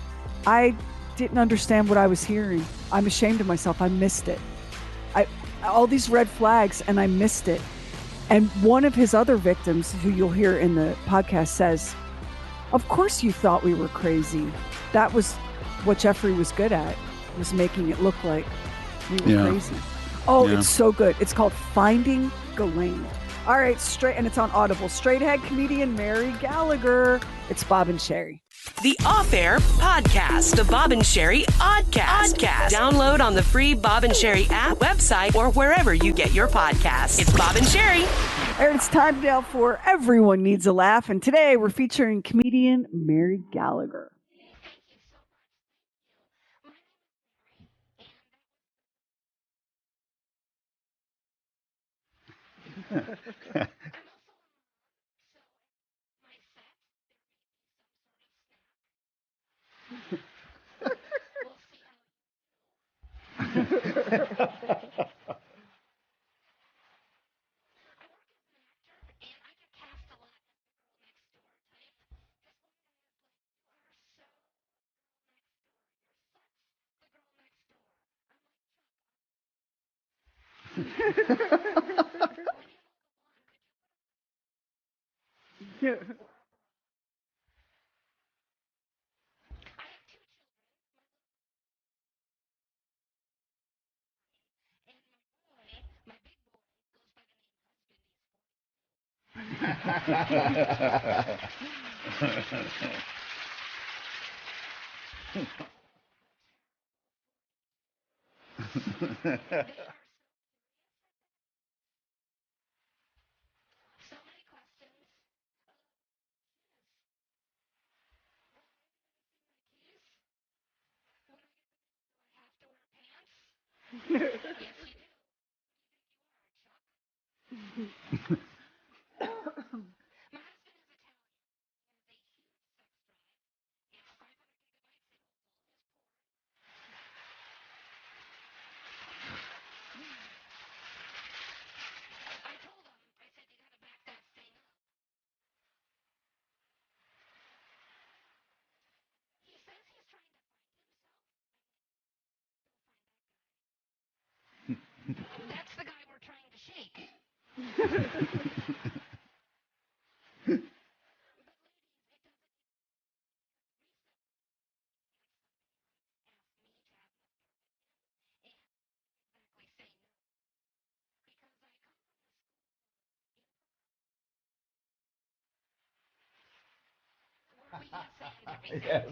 didn't understand what I was hearing. I'm ashamed of myself. I missed it. All these red flags, and I missed it. And one of his other victims, who you'll hear in the podcast, says, of course you thought we were crazy. That was what Jeffrey was good at, was making it look like we were crazy. Oh, it's so good. It's called Finding Ghislaine. All right, and it's on Audible. Straight ahead comedian Mary Gallagher. It's Bob and Sheri. The Off-Air Podcast, the Bob and Sheri Oddcast. Download on the free Bob and Sheri app, website, or wherever you get your podcasts. It's Bob and Sheri. And it's time now for Everyone Needs a Laugh. And today we're featuring comedian Mary Gallagher. That's the guy we're trying to shake. Yes.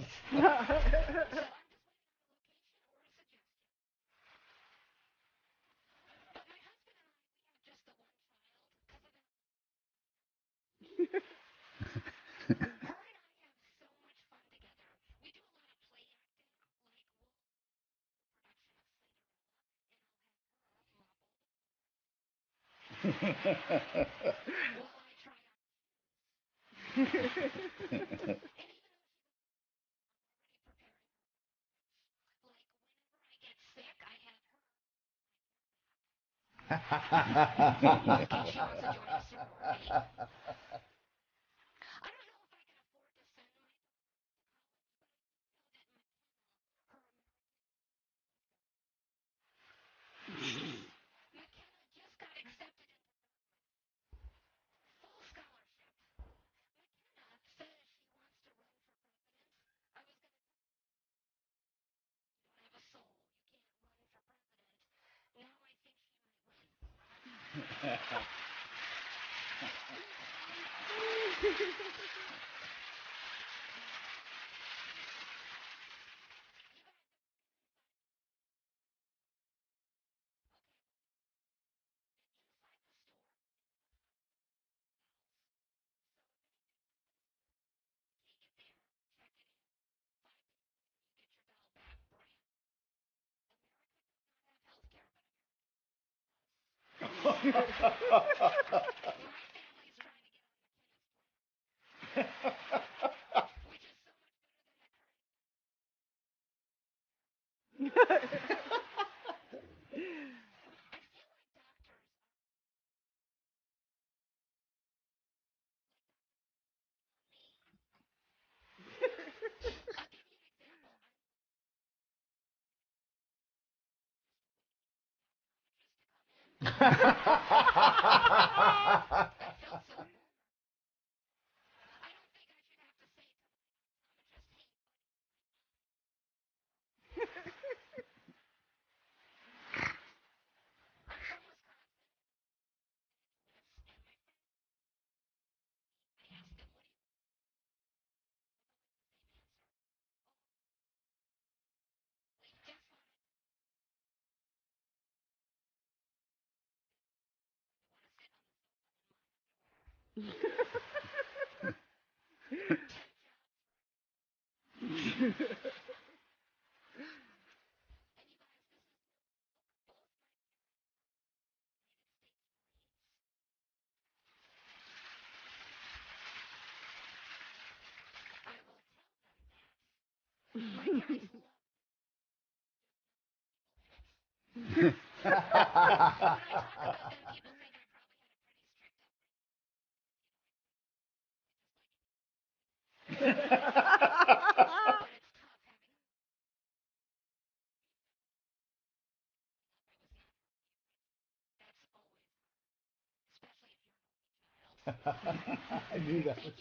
I knew that was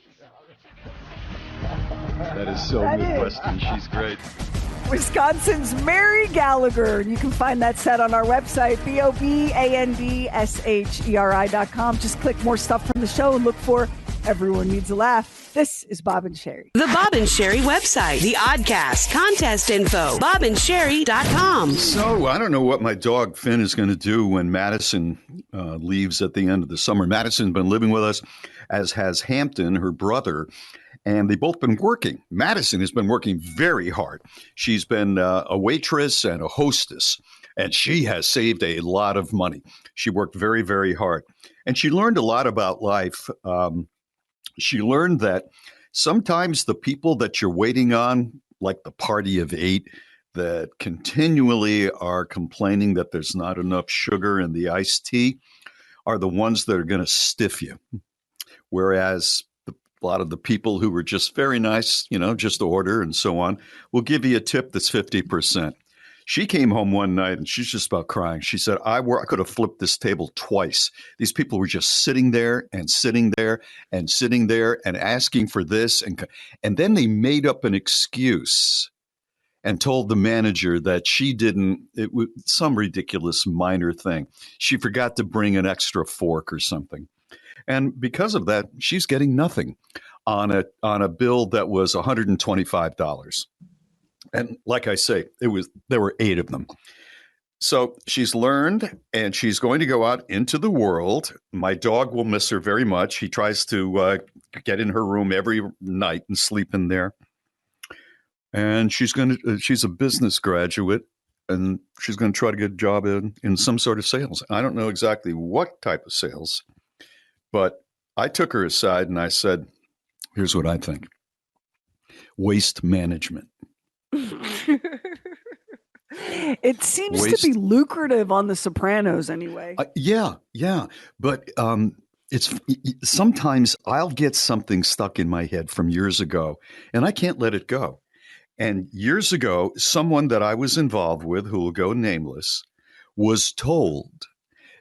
That is so Midwestern. She's great. Wisconsin's Mary Gallagher. You can find that set on our website, BOBANDSHERI.com. Just click more stuff from the show and look for Everyone Needs a Laugh. This is Bob and Sheri. The Bob and Sheri website, the Oddcast, contest info, bobandsheri.com. So I don't know what my dog Finn is going to do when Madison leaves at the end of the summer. Madison's been living with us, as has Hampton, her brother, and they've both been working. Madison has been working very hard. She's been a waitress and a hostess, and she has saved a lot of money. She worked very, very hard, and she learned a lot about life. She learned that sometimes the people that you're waiting on, like the party of 8, that continually are complaining that there's not enough sugar in the iced tea, are the ones that are going to stiff you. Whereas a lot of the people who were just very nice, just order and so on, will give you a tip that's 50%. She came home one night and she's just about crying. She said, I could have flipped this table twice. These people were just sitting there and sitting there and sitting there and asking for this. And then they made up an excuse and told the manager that it was some ridiculous minor thing. She forgot to bring an extra fork or something. And because of that, she's getting nothing on a bill that was $125. And like I say, there were 8 of them. So she's learned, and she's going to go out into the world. My dog will miss her very much. He tries to get in her room every night and sleep in there. And she's a business graduate, and she's going to try to get a job in some sort of sales. I don't know exactly what type of sales, but I took her aside and I said, here's what I think. Waste management. It seems to be lucrative on The Sopranos anyway. Yeah. But it's sometimes I'll get something stuck in my head from years ago and I can't let it go. And years ago, someone that I was involved with, who will go nameless, was told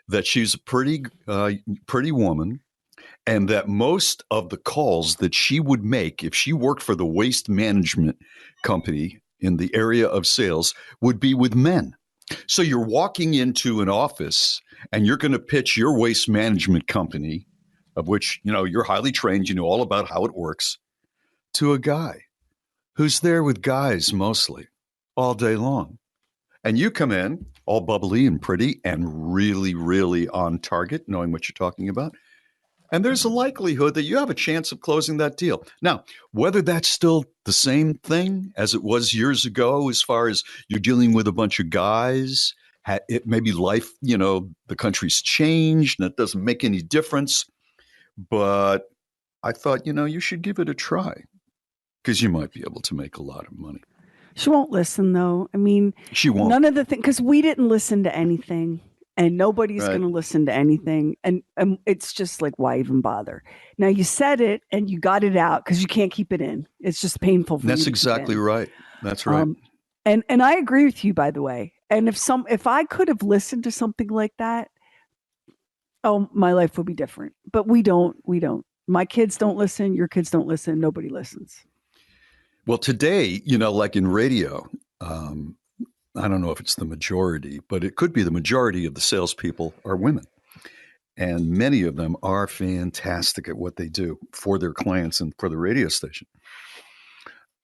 that she's a pretty woman, and that most of the calls that she would make if she worked for the waste management company in the area of sales would be with men. So you're walking into an office and you're going to pitch your waste management company, of which, you're highly trained, you know all about how it works, to a guy who's there with guys mostly all day long. And you come in all bubbly and pretty and really, really on target, knowing what you're talking about. And there's a likelihood that you have a chance of closing that deal. Now, whether that's still the same thing as it was years ago, as far as you're dealing with a bunch of guys, it maybe life, the country's changed and it doesn't make any difference. But I thought, you should give it a try because you might be able to make a lot of money. She won't listen, though. I mean, she won't. None of the things, because we didn't listen to anything. And nobody's going to listen to anything. And it's just like, why even bother? Now, you said it and you got it out because you can't keep it in. It's just painful for you. That's exactly right. That's right. And I agree with you, by the way. And if I could have listened to something like that, my life would be different. But we don't. My kids don't listen. Your kids don't listen. Nobody listens. Well, today, like in radio, I don't know if it's the majority, but it could be the majority of the salespeople are women. And many of them are fantastic at what they do for their clients and for the radio station.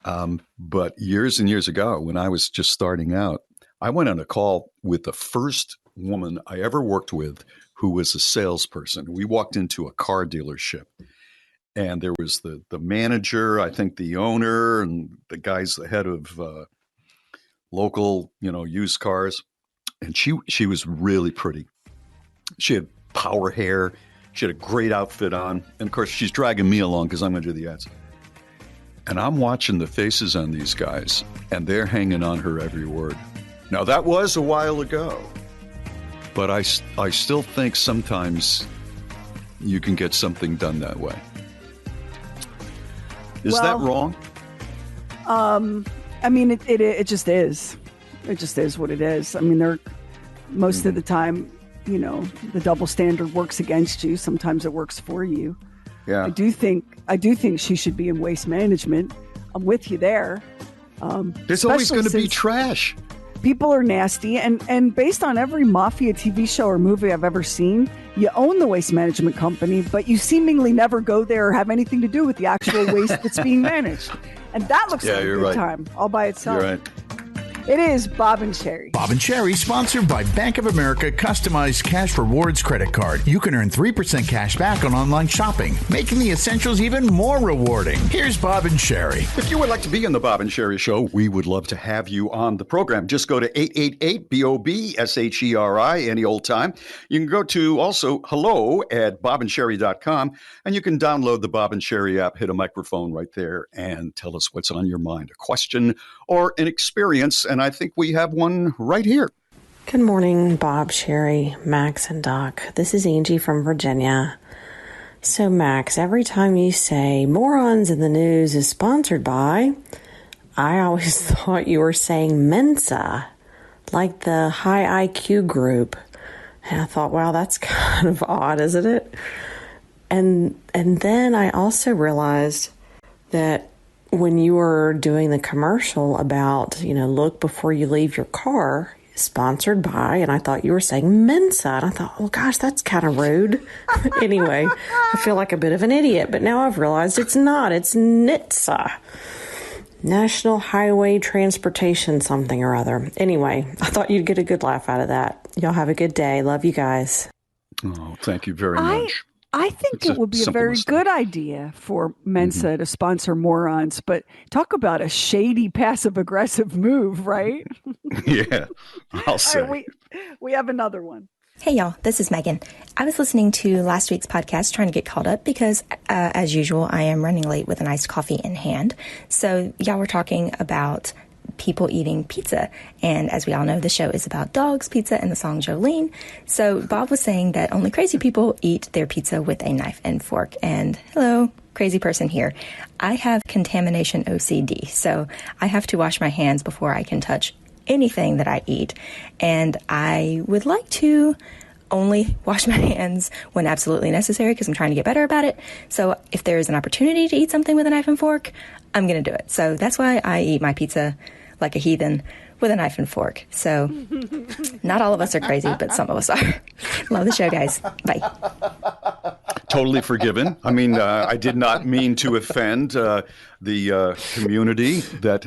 But years and years ago, when I was just starting out, I went on a call with the first woman I ever worked with who was a salesperson. We walked into a car dealership. And there was the manager, I think the owner, and the guy's the head of local, used cars. And she was really pretty. She had power hair. She had a great outfit on. And of course, she's dragging me along because I'm going to do the ads. And I'm watching the faces on these guys, and they're hanging on her every word. Now, that was a while ago. But I still think sometimes you can get something done that way. Is that wrong? I mean, it just is. It just is what it is. I mean, most of the time, the double standard works against you. Sometimes it works for you. Yeah. I do think she should be in waste management. I'm with you there. There's always going to be trash. People are nasty, and based on every mafia TV show or movie I've ever seen, you own the waste management company, but you seemingly never go there or have anything to do with the actual waste that's being managed. And that looks like a good time all by itself. You're right. It is Bob and Sheri. Bob and Sheri, sponsored by Bank of America Customized Cash Rewards Credit Card. You can earn 3% cash back on online shopping, making the essentials even more rewarding. Here's Bob and Sheri. If you would like to be on the Bob and Sheri Show, we would love to have you on the program. Just go to 888-BOB-SHERI any old time. You can go to also hello@bobandsheri.com, and you can download the Bob and Sheri app, hit a microphone right there, and tell us what's on your mind, a question or an experience. And I think we have one right here. Good morning, Bob, Sheri, Max, and Doc. This is Angie from Virginia. So, Max, every time you say Morons in the News is sponsored by, I always thought you were saying Mensa, like the high IQ group. And I thought, wow, that's kind of odd, isn't it? And then I also realized that when you were doing the commercial about, look before you leave your car, sponsored by, and I thought you were saying Mensa. And I thought, oh gosh, that's kind of rude. Anyway, I feel like a bit of an idiot, but now I've realized it's not. It's NHTSA, National Highway Transportation something or other. Anyway, I thought you'd get a good laugh out of that. Y'all have a good day. Love you guys. Oh, thank you very much. I think it would be a very good idea for Mensa to sponsor Morons, but talk about a shady passive-aggressive move, right? Yeah, I'll say. Right, we have another one. Hey, y'all. This is Megan. I was listening to last week's podcast trying to get caught up because, as usual, I am running late with an iced coffee in hand. So y'all were talking about people eating pizza. And as we all know, the show is about dogs, pizza, and the song Jolene. So Bob was saying that only crazy people eat their pizza with a knife and fork. And hello, crazy person here. I have contamination OCD, so I have to wash my hands before I can touch anything that I eat. And I would like to only wash my hands when absolutely necessary because I'm trying to get better about it. So if there is an opportunity to eat something with a knife and fork, I'm going to do it. So that's why I eat my pizza like a heathen with a knife and fork. So not all of us are crazy, but some of us are. Love the show, guys. Bye. Totally forgiven. I mean, I did not mean to offend the community that,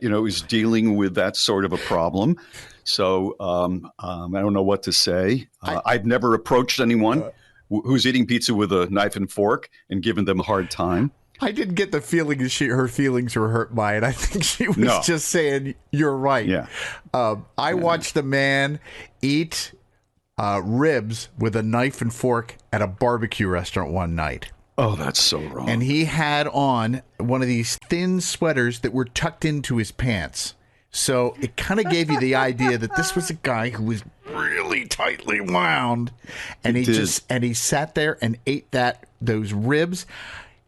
is dealing with that sort of a problem. So I don't know what to say. I've never approached anyone who's eating pizza with a knife and fork and given them a hard time. I didn't get the feeling that her feelings were hurt by it. I think she was just saying, you're right. Yeah. I watched a man eat ribs with a knife and fork at a barbecue restaurant one night. Oh, that's so wrong. And he had on one of these thin sweaters that were tucked into his pants. So it kind of gave you the idea that this was a guy who was really tightly wound. And he sat there and ate those ribs.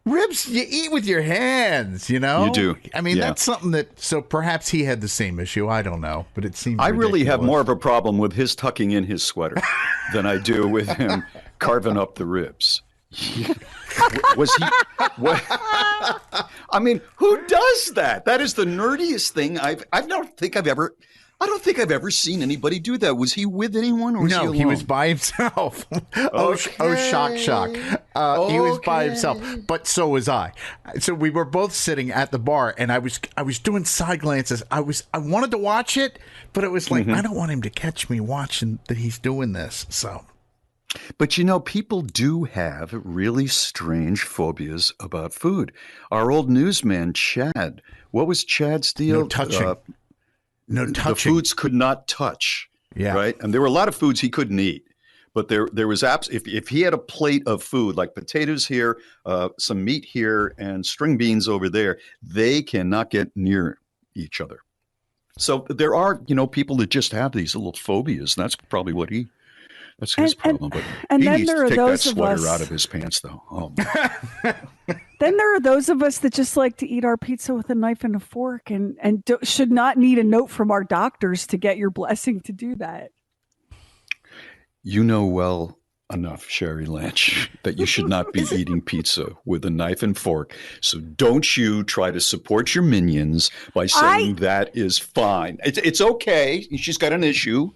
Ribs you eat with your hands, You do. I mean, that's something so perhaps he had the same issue. I don't know, but it seems I ridiculous. really have more of a problem with his tucking in his sweater than I do with him carving up the ribs. Was he? What? I mean, who does that? That is the nerdiest thing I don't think I've ever seen anybody do that. Was he with anyone, or was he alone? He was by himself. Oh, shock. He was by himself, but so was I. So we were both sitting at the bar, and I was doing side glances. I wanted to watch it, but it was like, I don't want him to catch me watching that he's doing this. So. But people do have really strange phobias about food. Our old newsman, Chad, what was Chad's deal? No touching. No touching. The foods could not touch. Yeah. Right. And there were a lot of foods he couldn't eat. But there was if he had a plate of food like potatoes here, some meat here, and string beans over there, they cannot get near each other. So there are, people that just have these little phobias. And that's probably what that's his problem. But he needs to take that sweater out of his pants, though. Oh, Then there are those of us that just like to eat our pizza with a knife and a fork and should not need a note from our doctors to get your blessing to do that. You know well enough, Sheri Lynch, that you should not be eating pizza with a knife and fork. So don't you try to support your minions by saying that is fine. It's okay. She's got an issue.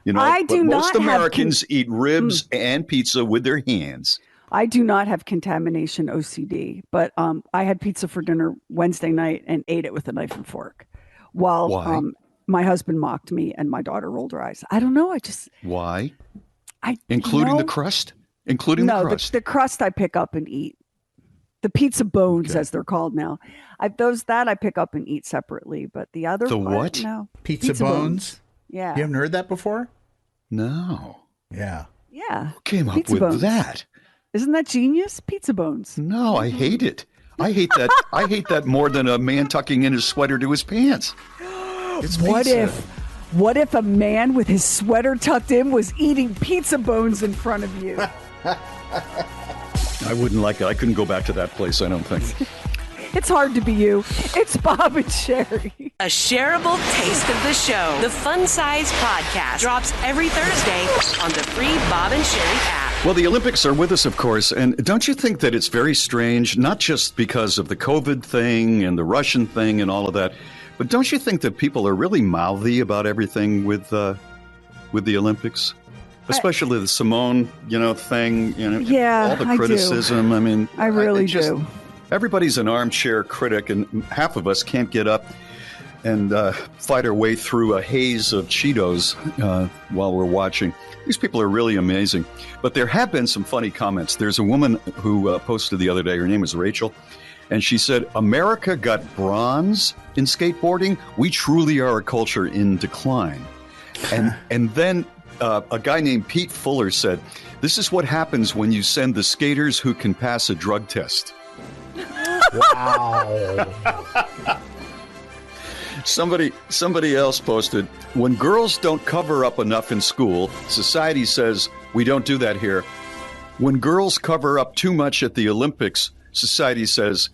Most Americans eat ribs and pizza with their hands. I do not have contamination OCD, but I had pizza for dinner Wednesday night and ate it with a knife and fork while my husband mocked me and my daughter rolled her eyes. I don't know. Why? Including the crust? Including the crust? No, the crust I pick up and eat. The pizza bones, as they're called now. I pick up and eat separately, but the other what? No. Pizza bones? Yeah. You haven't heard that before? No. Yeah. Yeah. Who came up with that? Isn't that genius? Pizza bones. No, I hate it. I hate that. I hate that more than a man tucking in his sweater to his pants. It's What if a man with his sweater tucked in was eating pizza bones in front of you? I wouldn't like it. I couldn't go back to that place, I don't think. It's hard to be you. It's Bob and Sheri. A shareable taste of the show. The Fun Size Podcast drops every Thursday on the free Bob and Sheri app. Well, the Olympics are with us, of course. And don't you think that it's very strange, not just because of the COVID thing and the Russian thing and all of that, but don't you think that people are really mouthy about everything with the Olympics? Especially the Simone, thing, all the criticism. I do. I mean, I really do. Everybody's an armchair critic, and half of us can't get up and fight our way through a haze of Cheetos while we're watching. These people are really amazing. But there have been some funny comments. There's a woman who posted the other day. Her name is Rachel. And she said, America got bronze in skateboarding. We truly are a culture in decline. And then a guy named Pete Fuller said, this is what happens when you send the skaters who can pass a drug test. Wow. Somebody else posted, when girls don't cover up enough in school, society says we don't do that here. When girls cover up too much at the Olympics, society says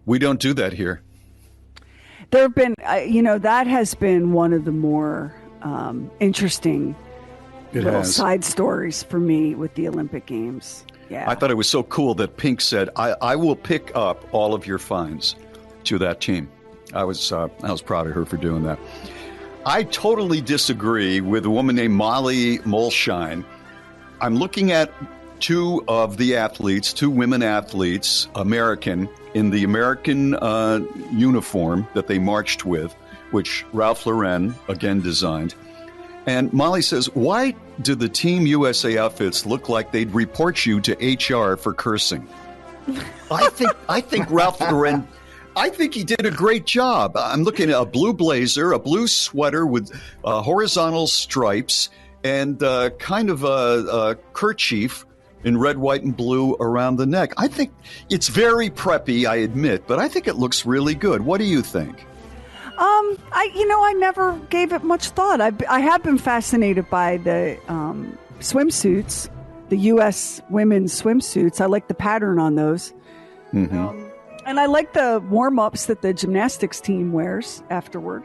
we don't do that here. There have been, that has been one of the more interesting side stories for me with the Olympic Games. Yeah. I thought it was so cool that Pink said, I will pick up all of your fines to that team. I was proud of her for doing that. I totally disagree with a woman named Molly Molshine. I'm looking at two women athletes, American, in the American uniform that they marched with, which Ralph Lauren again designed. And Molly says, why do the Team USA outfits look like they'd report you to HR for cursing? I think Ralph Lauren, I think he did a great job. I'm looking at a blue blazer, a blue sweater with horizontal stripes, and kind of a kerchief in red, white, and blue around the neck. I think it's very preppy, I admit, but I think it looks really good. What do you think? I never gave it much thought. I have been fascinated by the swimsuits, the U.S. women's swimsuits. I like the pattern on those. Mm-hmm. And I like the warm-ups that the gymnastics team wears afterward.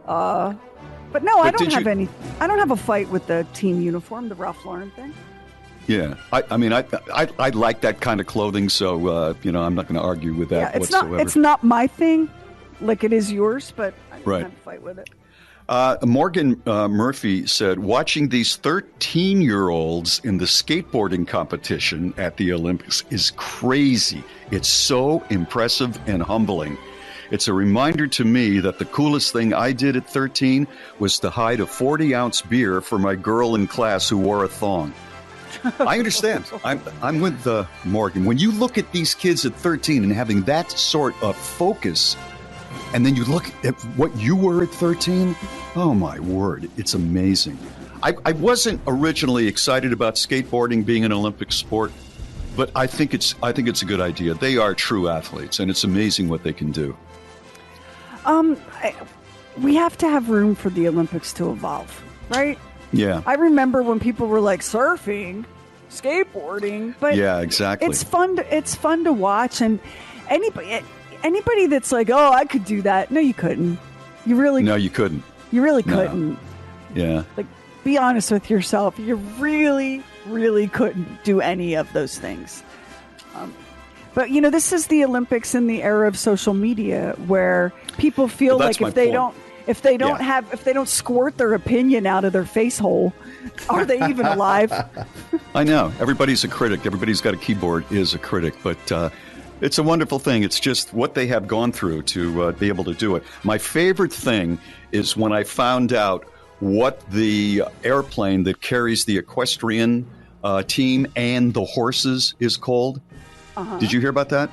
But no, I don't have a fight with the team uniform, the Ralph Lauren thing. Yeah, I like that kind of clothing, so I'm not going to argue with that whatsoever. It's not my thing, like it is yours, but I don't have a fight with it. Morgan Murphy said, watching these 13-year-olds in the skateboarding competition at the Olympics is crazy. It's so impressive and humbling. It's a reminder to me that the coolest thing I did at 13 was to hide a 40-ounce beer for my girl in class who wore a thong. I understand. I'm with Morgan. When you look at these kids at 13 and having that sort of focus, and then you look at what you were at 13, oh my word, it's amazing. I wasn't originally excited about skateboarding being an Olympic sport, but I think it's a good idea. They are true athletes, and it's amazing what they can do. We have to have room for the Olympics to evolve, right? Yeah. I remember when people were like surfing, skateboarding, but yeah, exactly. It's fun to watch, and anybody that's like, oh, I could do that. No, you couldn't. You couldn't. You really couldn't. No. Yeah. Like, be honest with yourself. You really, really couldn't do any of those things. But this is the Olympics in the era of social media, where people feel like if they don't squirt their opinion out of their face hole, are they even alive? I know. Everybody's a critic. Everybody's got a keyboard is a critic, but it's a wonderful thing. It's just what they have gone through to be able to do it. My favorite thing is when I found out what the airplane that carries the equestrian team and the horses is called. Uh-huh. Did you hear about that?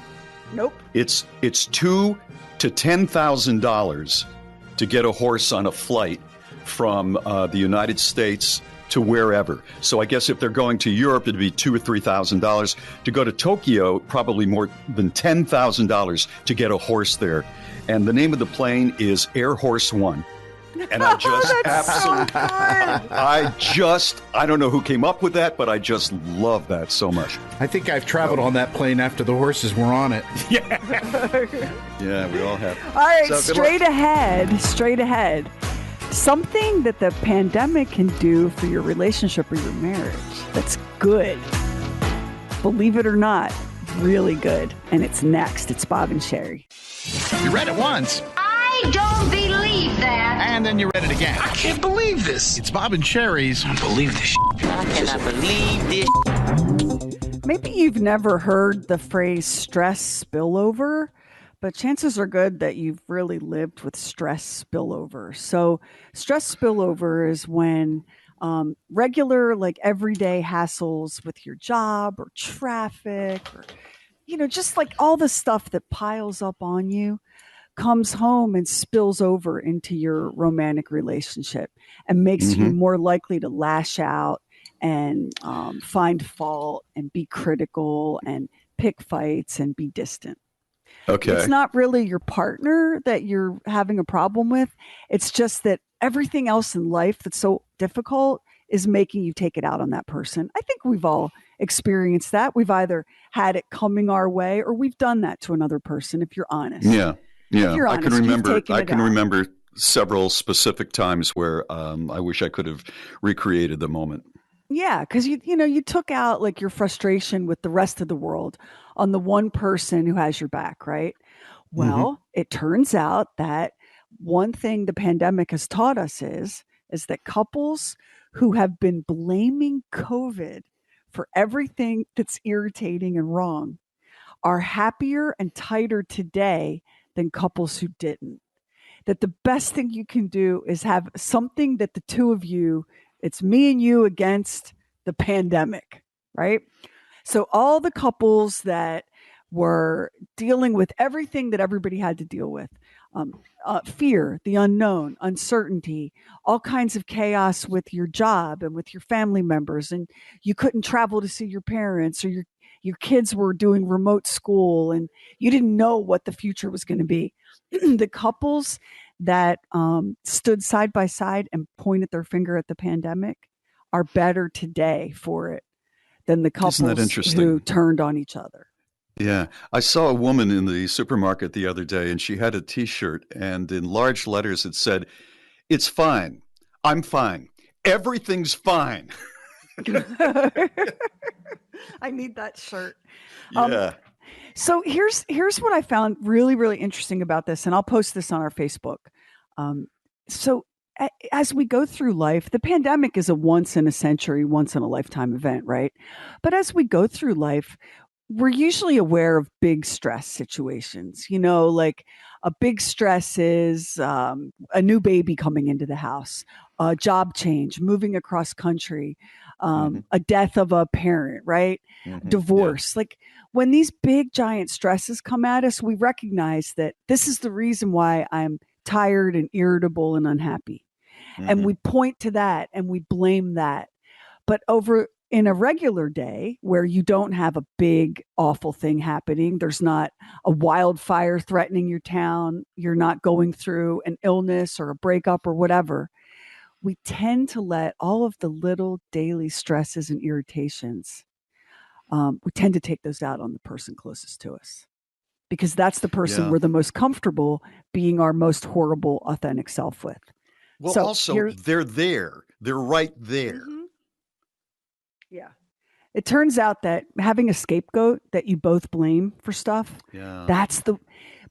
Nope. It's $2,000 to $10,000 to get a horse on a flight from the United States to wherever. So I guess if they're going to Europe, it'd be $2,000 or $3,000. To go to Tokyo, probably more than $10,000 to get a horse there. And the name of the plane is Air Horse One. And I just I don't know who came up with that, but I just love that so much. I think I've traveled on that plane after the horses were on it. Yeah, we all have. All right, so straight ahead. Something that the pandemic can do for your relationship or your marriage that's good. Believe it or not, really good. And it's next. It's Bob and Sheri. You read it once. I don't believe that. And then you read it again. I can't believe this. It's Bob and Sheri's. I don't believe this shit. I cannot believe this. Maybe you've never heard the phrase stress spillover, but chances are good that you've really lived with stress spillover. So stress spillover is when regular, like everyday hassles with your job or traffic or, just like all the stuff that piles up on you comes home and spills over into your romantic relationship and makes you more likely to lash out and find fault and be critical and pick fights and be distant. Okay. It's not really your partner that you're having a problem with. It's just that everything else in life that's so difficult is making you take it out on that person. I think we've all experienced that. We've either had it coming our way or we've done that to another person, if you're honest. Yeah. You're honest, I can remember several specific times where I wish I could have recreated the moment. Yeah, because you took out like your frustration with the rest of the world on the one person who has your back, right? Well, it turns out that one thing the pandemic has taught us is that couples who have been blaming COVID for everything that's irritating and wrong are happier and tighter today than couples who didn't. That the best thing you can do is have something that the two of you, it's me and you against the pandemic, right? So all the couples that were dealing with everything that everybody had to deal with, fear, the unknown, uncertainty, all kinds of chaos with your job and with your family members, and you couldn't travel to see your parents, or your kids were doing remote school and you didn't know what the future was going to be. The couples that stood side by side and pointed their finger at the pandemic are better today for it than the couples who turned on each other. Yeah. I saw a woman in the supermarket the other day, and she had a T-shirt, and in large letters it said, "It's fine. I'm fine. Everything's fine." I need that shirt. Yeah. So here's what I found really, really interesting about this, and I'll post this on our Facebook. So as we go through life, the pandemic is a once in a century, once in a lifetime event, right? But as we go through life, we're usually aware of big stress situations. You know, like a big stress is a new baby coming into the house, a job change, moving across country, a death of a parent, right? Divorce. Yeah. Like when these big giant stresses come at us, we recognize that this is the reason why I'm tired and irritable and unhappy. And we point to that and we blame that. But in a regular day where you don't have a big, awful thing happening, there's not a wildfire threatening your town, you're not going through an illness or a breakup or whatever, we tend to let all of the little daily stresses and irritations, we tend to take those out on the person closest to us, because that's the person we're the most comfortable being our most horrible, authentic self with. Well, so also, they're there. They're right there. Yeah. It turns out that having a scapegoat that you both blame for stuff,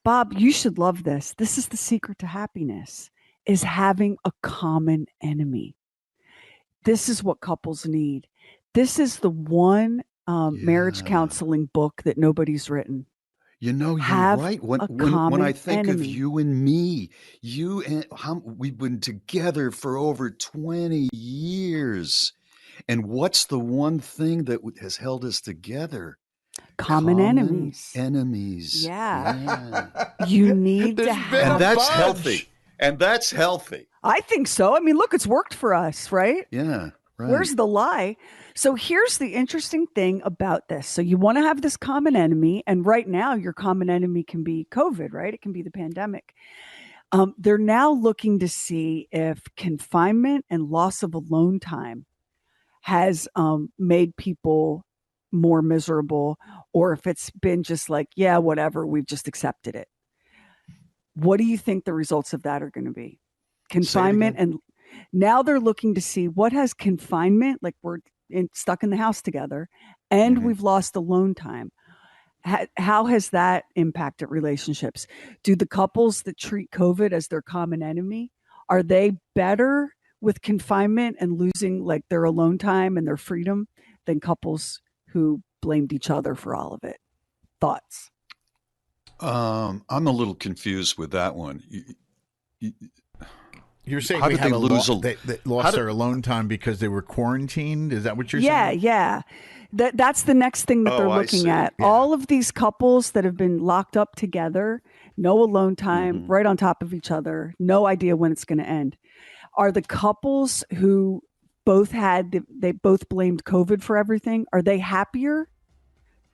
Bob, you should love this. This is the secret to happiness, is having a common enemy. This is what couples need. This is the one marriage counseling book that nobody's written. You know, you're right. When I think of you and me, we've been together for over 20 years. And what's the one thing that has held us together? Common enemies. Enemies. Yeah. You need to have. And that's healthy. And that's healthy. I think so. I mean, look, it's worked for us, right? Yeah. Right. Where's the lie? So here's the interesting thing about this. So you want to have this common enemy. And right now, your common enemy can be COVID, right? It can be the pandemic. They're now looking to see if confinement and loss of alone time has made people more miserable, or if it's been just like, yeah, whatever, we've just accepted it. What do you think the results of that are going to be? Confinement, and now they're looking to see what has confinement, like we're stuck in the house together, and we've lost alone time. How has that impacted relationships? Do the couples that treat COVID as their common enemy, are they better with confinement and losing like their alone time and their freedom than couples who blamed each other for all of it? Thoughts? I'm a little confused with that one. You're saying how did they lose? They lost their alone time because they were quarantined? Is that what you're saying? Yeah. That's the next thing that they're looking at. Yeah. All of these couples that have been locked up together, no alone time, right on top of each other, no idea when it's going to end. Are the couples who they both blamed COVID for everything, are they happier,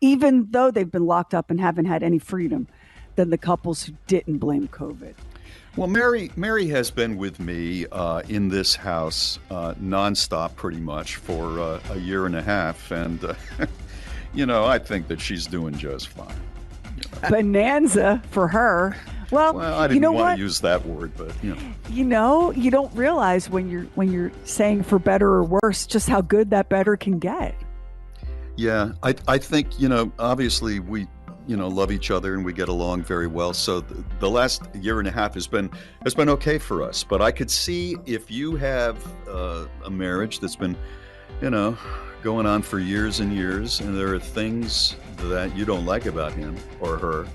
even though they've been locked up and haven't had any freedom, than the couples who didn't blame COVID? Well, Mary has been with me in this house nonstop pretty much for a year and a half. And, I think that she's doing just fine. Bonanza for her. Well, I didn't want to use that word, but you don't realize when you're saying for better or worse just how good that better can get. Yeah, I think obviously we love each other and we get along very well. So the last year and a half has been okay for us. But I could see if you have a marriage that's been, going on for years and years, and there are things that you don't like about him or her,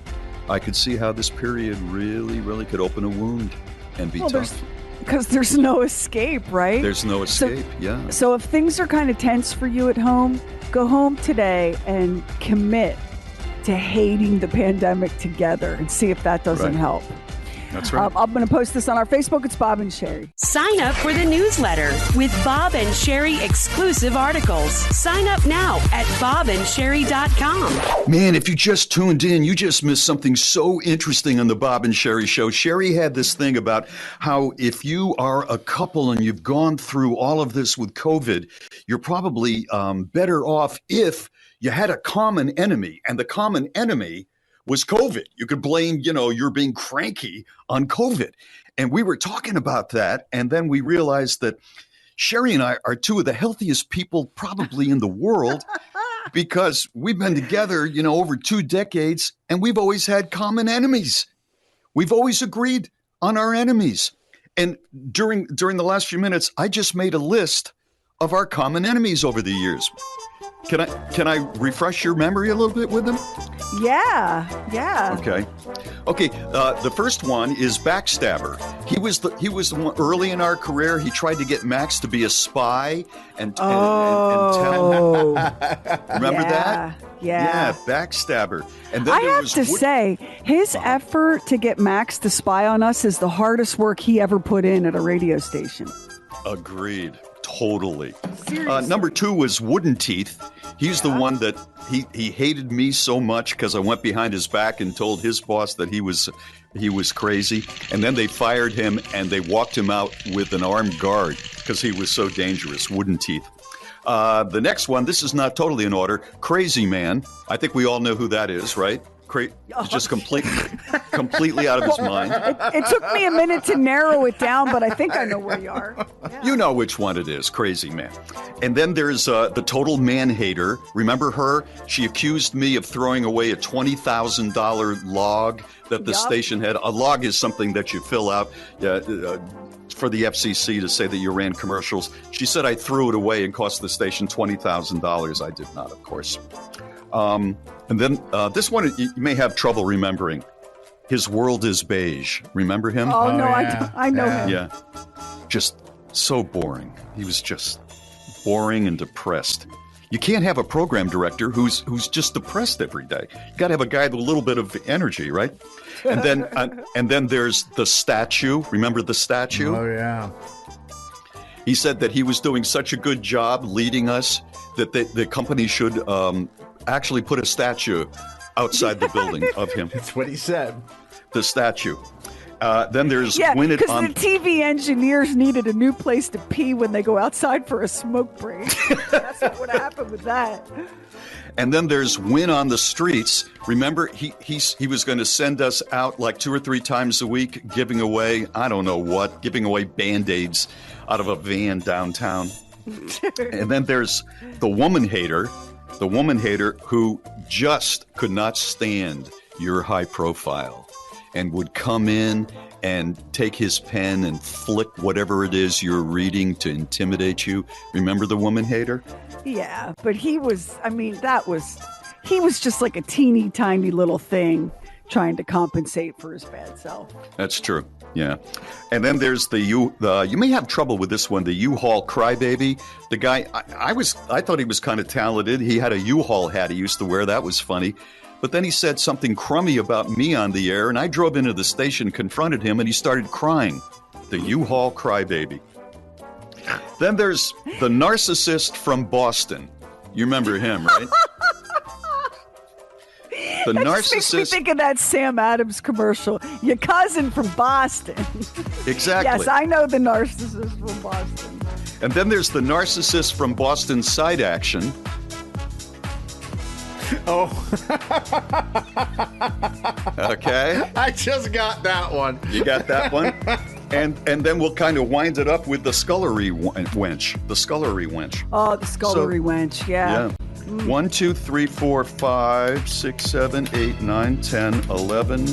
I could see how this period really, really could open a wound and be tough. Because there's no escape, right? There's no escape, yeah. So if things are kind of tense for you at home, go home today and commit to hating the pandemic together and see if that doesn't help. That's right. I'm going to post this on our Facebook. It's Bob and Sheri. Sign up for the newsletter with Bob and Sheri exclusive articles. Sign up now at bobandsheri.com. Man, if you just tuned in, you just missed something so interesting on the Bob and Sheri show. Sheri had this thing about how if you are a couple and you've gone through all of this with COVID, you're probably better off if you had a common enemy, and the common enemy was COVID. You could blame, you're being cranky on COVID. And we were talking about that. And then we realized that Sheri and I are two of the healthiest people probably in the world because we've been together, over 2 decades, and we've always had common enemies. We've always agreed on our enemies. And during the last few minutes, I just made a list of our common enemies over the years. Can I refresh your memory a little bit with them? Yeah. Okay. The first one is Backstabber. He was the one early in our career. He tried to get Max to be a spy and tell. Remember that? Yeah, Backstabber. And then I have to say, his effort to get Max to spy on us is the hardest work he ever put in at a radio station. Agreed. Totally. Seriously. Number 2 was Wooden Teeth. He's the one that he hated me so much because I went behind his back and told his boss that he was crazy. And then they fired him and they walked him out with an armed guard because he was so dangerous. Wooden Teeth. The next one, this is not totally in order. Crazy Man. I think we all know who that is, right? Just completely out of his mind. It took me a minute to narrow it down, but I think I know where you are. Yeah. You know which one it is, Crazy Man. And then there's the Total Man Hater. Remember her? She accused me of throwing away a $20,000 log that the station had. A log is something that you fill out for the FCC to say that you ran commercials. She said I threw it away and cost the station $20,000. I did not, of course. And then this one you may have trouble remembering. His World is Beige. Remember him? Oh, no, yeah. I know him. Yeah. Just so boring. He was just boring and depressed. You can't have a program director who's just depressed every day. You got to have a guy with a little bit of energy, right? And then there's the Statue. Remember the Statue? Oh, yeah. He said that he was doing such a good job leading us that the company should actually put a statue outside the building of him. That's what he said. The statue. Then there's Win It on... because the TV engineers needed a new place to pee when they go outside for a smoke break. That's what would happen with that. And then there's Win on the Streets. Remember, he was going to send us out like 2 or 3 times a week, giving away, I don't know what, giving away Band-Aids out of a van downtown. And then there's the Woman Hater. The woman hater who just could not stand your high profile and would come in and take his pen and flick whatever it is you're reading to intimidate you. Remember the woman hater? Yeah, but he was just like a teeny tiny little thing trying to compensate for his bad self. That's true. Yeah. And then there's you may have trouble with this one, the U-Haul crybaby. The guy, I thought he was kind of talented. He had a U-Haul hat he used to wear. That was funny. But then he said something crummy about me on the air, and I drove into the station, confronted him, and he started crying. The U-Haul crybaby. Then there's the narcissist from Boston. You remember him, right? The that narcissist. Just makes me think of that Sam Adams commercial. Your cousin from Boston. Exactly. Yes, I know the narcissist from Boston. And then there's the narcissist from Boston Side Action. Oh. Okay. I just got that one. You got that one? And then we'll kind of wind it up with the scullery wench. The scullery wench. Oh, the scullery wench, yeah. 1, 2, 3, 4, 5, 6, 7, 8, 9, 10, 11,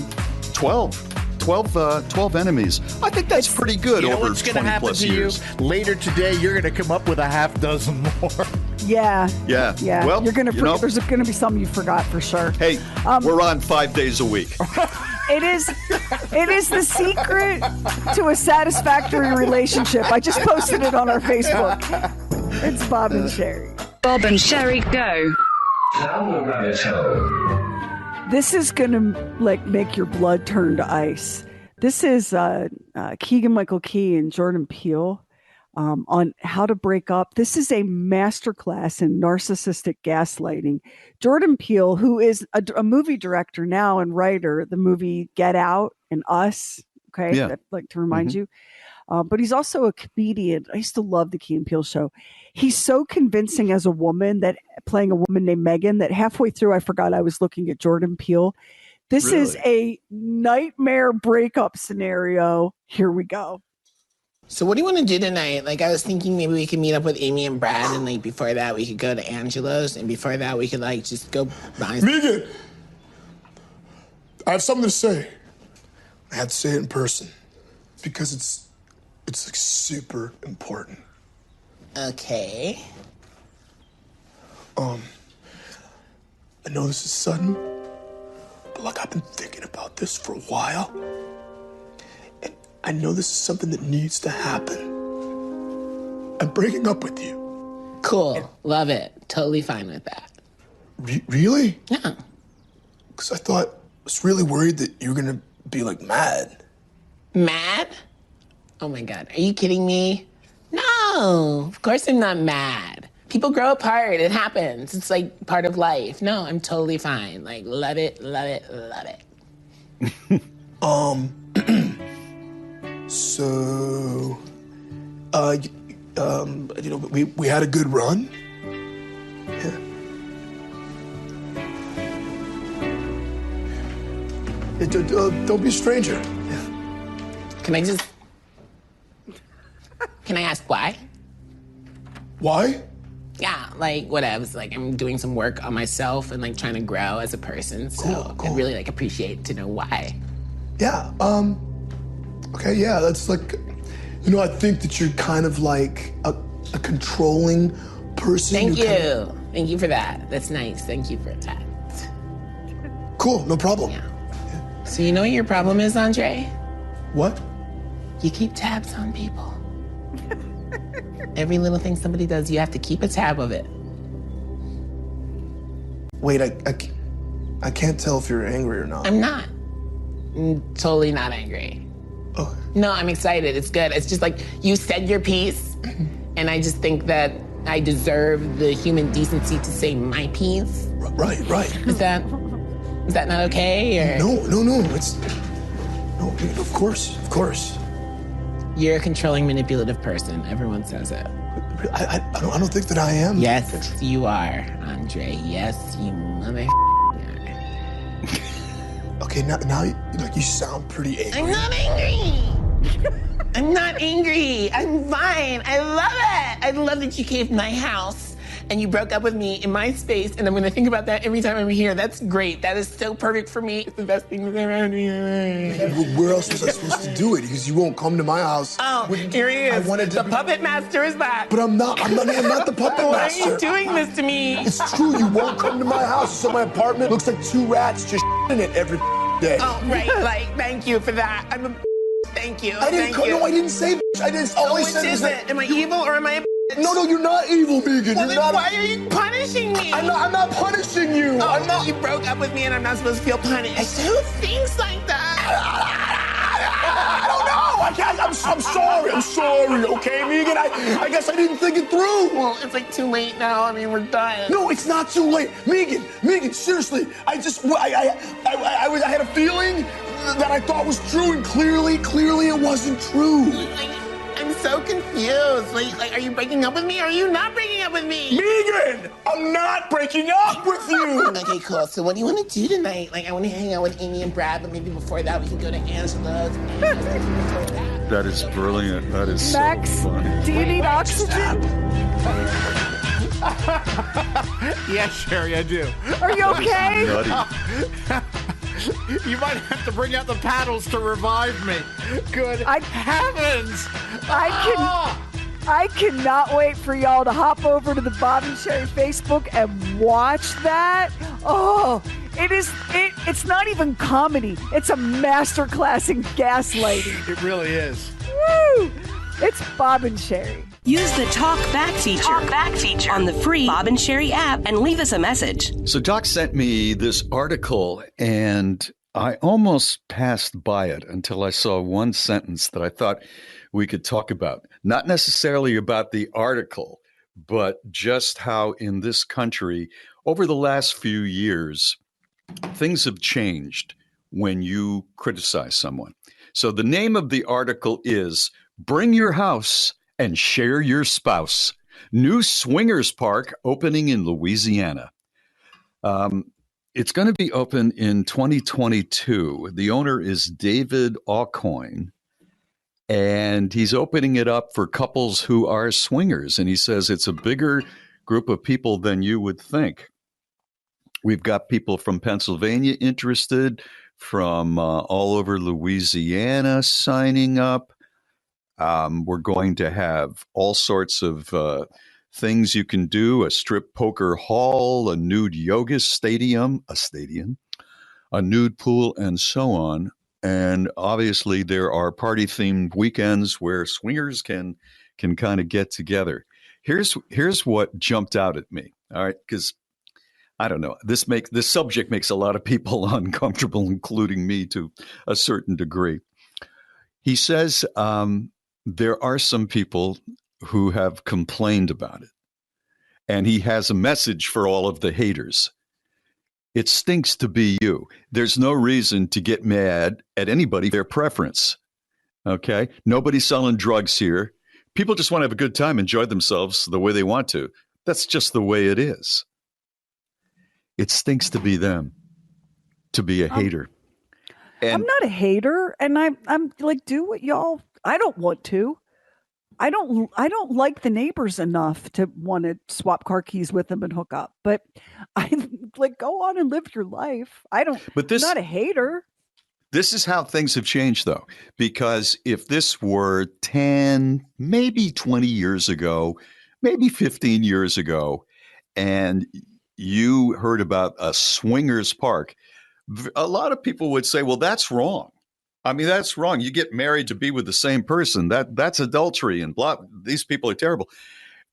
12. 12 enemies. I think that's pretty good You know over what's going to 20 happen plus to years. you? Later today, you're going to come up with a half dozen more. Yeah. Yeah. Well, there's going to be some you forgot for sure. Hey, we're on 5 days a week. It is the secret to a satisfactory relationship. I just posted it on our Facebook. It's Bob and Sheri. Bob and Sheri go. This is gonna make your blood turn to ice. This is Keegan-Michael Key and Jordan Peele on how to break up. This is a masterclass in narcissistic gaslighting. Jordan Peele, who is a movie director now and writer, the movie Get Out and Us. Okay, Yeah. I'd like to remind you. But he's also a comedian. I used to love the Key and Peele show. He's so convincing as a woman, that playing a woman named Megan, that halfway through I forgot I was looking at Jordan Peele. This is a nightmare breakup scenario. Here we go. So what do you want to do tonight? I was thinking maybe we could meet up with Amy and Brad, and before that we could go to Angelo's, and before that we could just go buy. Megan, I have something to say. I have to say it in person because it's super important. Okay. I know this is sudden, but I've been thinking about this for a while. And I know this is something that needs to happen. I'm breaking up with you. Cool. Love it. Totally fine with that. Really? Yeah. Because I was really worried that you were going to be mad. Mad? Oh my God. Are you kidding me? No, of course I'm not mad. People grow apart. It happens. It's part of life. No, I'm totally fine. Love it, love it, love it. So, we had a good run. Yeah. Don't be a stranger. Can I ask why? Why? Yeah, whatevs. I'm doing some work on myself and trying to grow as a person. So Cool. I'd really appreciate to know why. Yeah. Okay. Yeah. That's I think that you're kind of a controlling person. Thank you. Thank you for that. That's nice. Thank you for that. Cool. No problem. Yeah. So you know what your problem is, Andre? What? You keep tabs on people. Every little thing somebody does, you have to keep a tab of it. Wait, I can't tell if you're angry or not. I'm not. I'm totally not angry. Oh. No, I'm excited. It's good. It's just you said your piece, and I just think that I deserve the human decency to say my piece. Right. Is that not okay? Or? No. No, of course. You're a controlling, manipulative person. Everyone says it. I don't think that I am. Yes, you are, Andre. Yes, you mother. Okay, now you sound pretty angry. I'm not angry. I'm not angry. I'm fine. I love it. I love that you came to my house and you broke up with me in my space, and I'm going to think about that every time I'm here. That's great. That is so perfect for me. It's the best thing that's ever happened to me. Where else was I supposed to do it? Because you won't come to my house. Oh, here he is. The puppet master is back. But I'm not the puppet Why master. are you doing this to me? It's true. You won't come to my house. So my apartment looks like 2 rats just in it every day. Oh, right. Thank you for that. Thank you. I didn't say bitch. I didn't. All I said was that. Am I evil or am I a bitch? No, you're not evil, Megan. Well, you're not. Why are you punishing me? I'm not punishing you. Oh, I'm not. You broke up with me and I'm not supposed to feel punished. Who thinks like that? I don't know. I'm sorry. Okay, Megan. I guess I didn't think it through. Well, it's too late now. We're done. No, it's not too late, Megan. Seriously. I had a feeling that I thought was true, and clearly it wasn't true. I'm so confused. Are you breaking up with me or are you not breaking up with me? Megan, I'm not breaking up with you. Okay, cool. So what do you want to do tonight? I want to hang out with Amy and Brad, but maybe before that we can go to Angela's. That is brilliant. That is Max, so funny. do you need oxygen? Yes, Sheri, I do. Are you okay? You might have to bring out the paddles to revive me. Good heavens! I cannot wait for y'all to hop over to the Bob and Sheri Facebook and watch that. Oh, it's not even comedy. It's a masterclass in gaslighting. It really is. Woo! It's Bob and Sheri. Use the Talkback feature on the free Bob and Sheri app and leave us a message. So Doc sent me this article, and I almost passed by it until I saw one sentence that I thought we could talk about. Not necessarily about the article, but just how in this country, over the last few years, things have changed when you criticize someone. So the name of the article is Bring Your House and Share Your Spouse. New swingers park opening in Louisiana. It's going to be open in 2022. The owner is David Aucoin, and he's opening it up for couples who are swingers. And he says it's a bigger group of people than you would think. We've got people from Pennsylvania interested, from all over Louisiana signing up. We're going to have all sorts of things you can do, a strip poker hall, a nude yoga stadium, a nude pool, and so on. And obviously there are party-themed weekends where swingers can kind of get together. Here's what jumped out at me, all right, because I don't know, this subject makes a lot of people uncomfortable, including me to a certain degree. He says there are some people who have complained about it. And he has a message for all of the haters. It stinks to be you. There's no reason to get mad at anybody, their preference. Okay? Nobody's selling drugs here. People just want to have a good time, enjoy themselves the way they want to. That's just the way it is. It stinks to be them, to be a hater. And I'm not a hater, and I'm like, do what y'all. I don't want to. I don't like the neighbors enough to want to swap car keys with them and hook up. But I like, go on and live your life. I'm not a hater. This is how things have changed, though, because if this were 10, maybe 20 years ago, maybe 15 years ago, and you heard about a swingers park, a lot of people would say, well, that's wrong. I mean, that's wrong. You get married to be with the same person. That's adultery and blah. These people are terrible.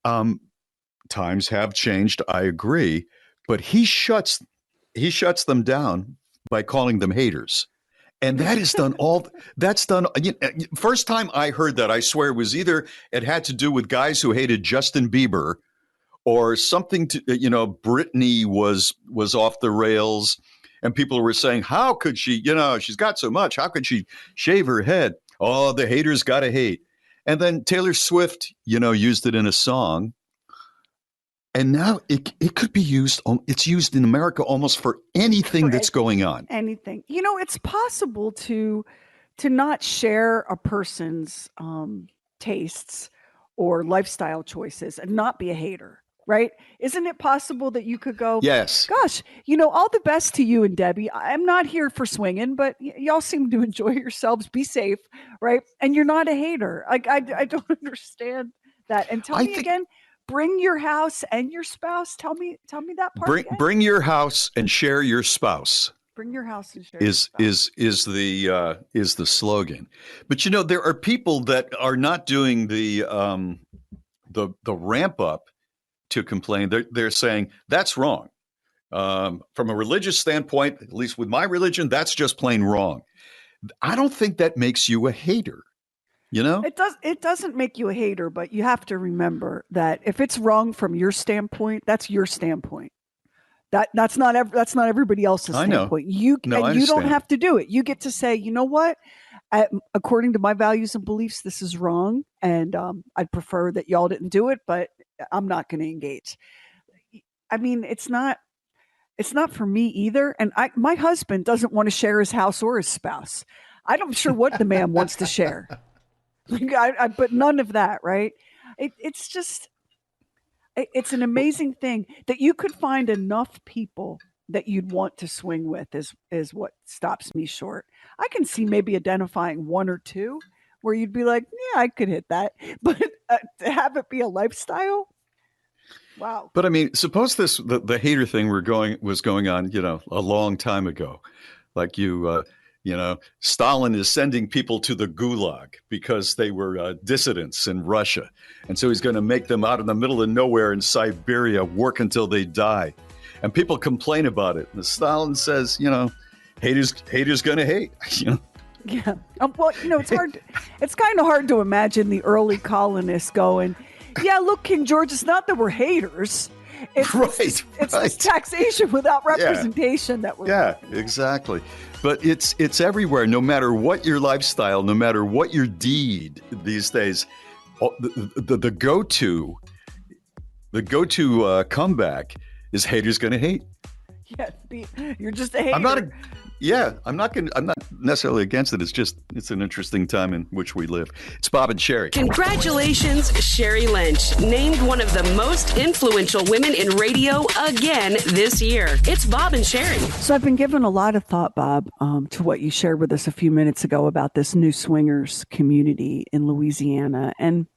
Times have changed. I agree. But he shuts them down by calling them haters. And that is done that's done. First time I heard that, I swear it had to do with guys who hated Justin Bieber or something to, Britney was off the rails. And people were saying, how could she, she's got so much. How could she shave her head? Oh, the haters got to hate. And then Taylor Swift, used it in a song. And now it could be used. It's used in America almost for anything that's going on. Anything. It's possible to not share a person's tastes or lifestyle choices and not be a hater. Right? Isn't it possible that you could go, yes, gosh, all the best to you and Debbie. I'm not here for swinging, but y'all seem to enjoy yourselves. Be safe. Right. And you're not a hater. I don't understand that. And tell me again, bring your house and your spouse. Tell me that part. Bring your house and share your spouse. Bring your house and share your spouse. Is the slogan. But there are people that are not doing the ramp up to complain. They're saying that's wrong. From a religious standpoint, at least with my religion, that's just plain wrong. I don't think that makes you a hater. It doesn't make you a hater, but you have to remember that if it's wrong from your standpoint, that's your standpoint. That's not everybody else's standpoint. You don't have to do it. You get to say, you know what? According to my values and beliefs, this is wrong, and I'd prefer that y'all didn't do it, but I'm not going to engage. I mean, it's not for me either. And my husband doesn't want to share his house or his spouse. I'm not sure what the man wants to share. But none of that, right? It's just, It's an amazing thing that you could find enough people that you'd want to swing with is what stops me short. I can see maybe identifying one or two where you'd be like, yeah, I could hit that. But to have it be a lifestyle, wow. But I mean, suppose the hater thing was going on, a long time ago. Like Stalin is sending people to the gulag because they were dissidents in Russia. And so he's going to make them out in the middle of nowhere in Siberia work until they die. And people complain about it. And Stalin says, haters going to hate. Yeah. Well, it's hard. It's kind of hard to imagine the early colonists going, yeah, look, King George, it's not that we're haters. It's this taxation without representation that we're. Yeah, exactly. But it's everywhere, no matter what your lifestyle, no matter what your deed these days. The go-to comeback is haters going to hate. Yeah, you're just a hater. I'm not necessarily against it. It's an interesting time in which we live. It's Bob and Sheri. Congratulations, Sheri Lynch, named one of the most influential women in radio again this year. It's Bob and Sheri. So I've been given a lot of thought, Bob, to what you shared with us a few minutes ago about this new swingers community in Louisiana. And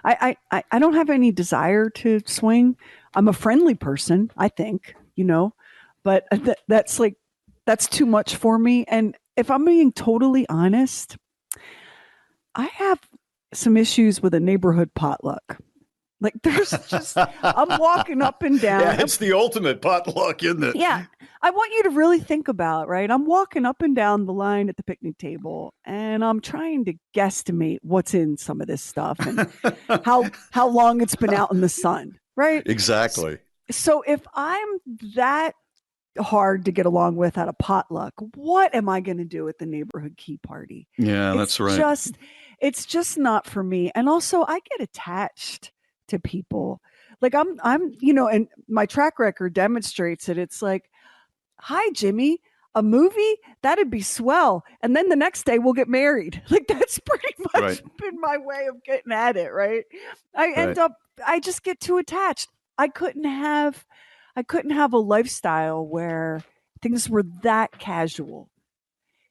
I don't have any desire to swing. I'm a friendly person, I think, but that's too much for me. And if I'm being totally honest, I have some issues with a neighborhood potluck. Like there's just, I'm walking up and down. Yeah, it's the ultimate potluck, isn't it? Yeah. I want you to really think about, right? I'm walking up and down the line at the picnic table and I'm trying to guesstimate what's in some of this stuff and how long it's been out in the sun, right? Exactly. So if I'm that hard to get along with at a potluck, what am I going to do at the neighborhood key party? Yeah, that's right. It's just not for me. And also I get attached to people. Like I'm, and my track record demonstrates it. It's like, hi, Jimmy, a movie? That'd be swell. And then the next day we'll get married. Like that's pretty much been my way of getting at it. Right. I just get too attached. I couldn't have a lifestyle where things were that casual.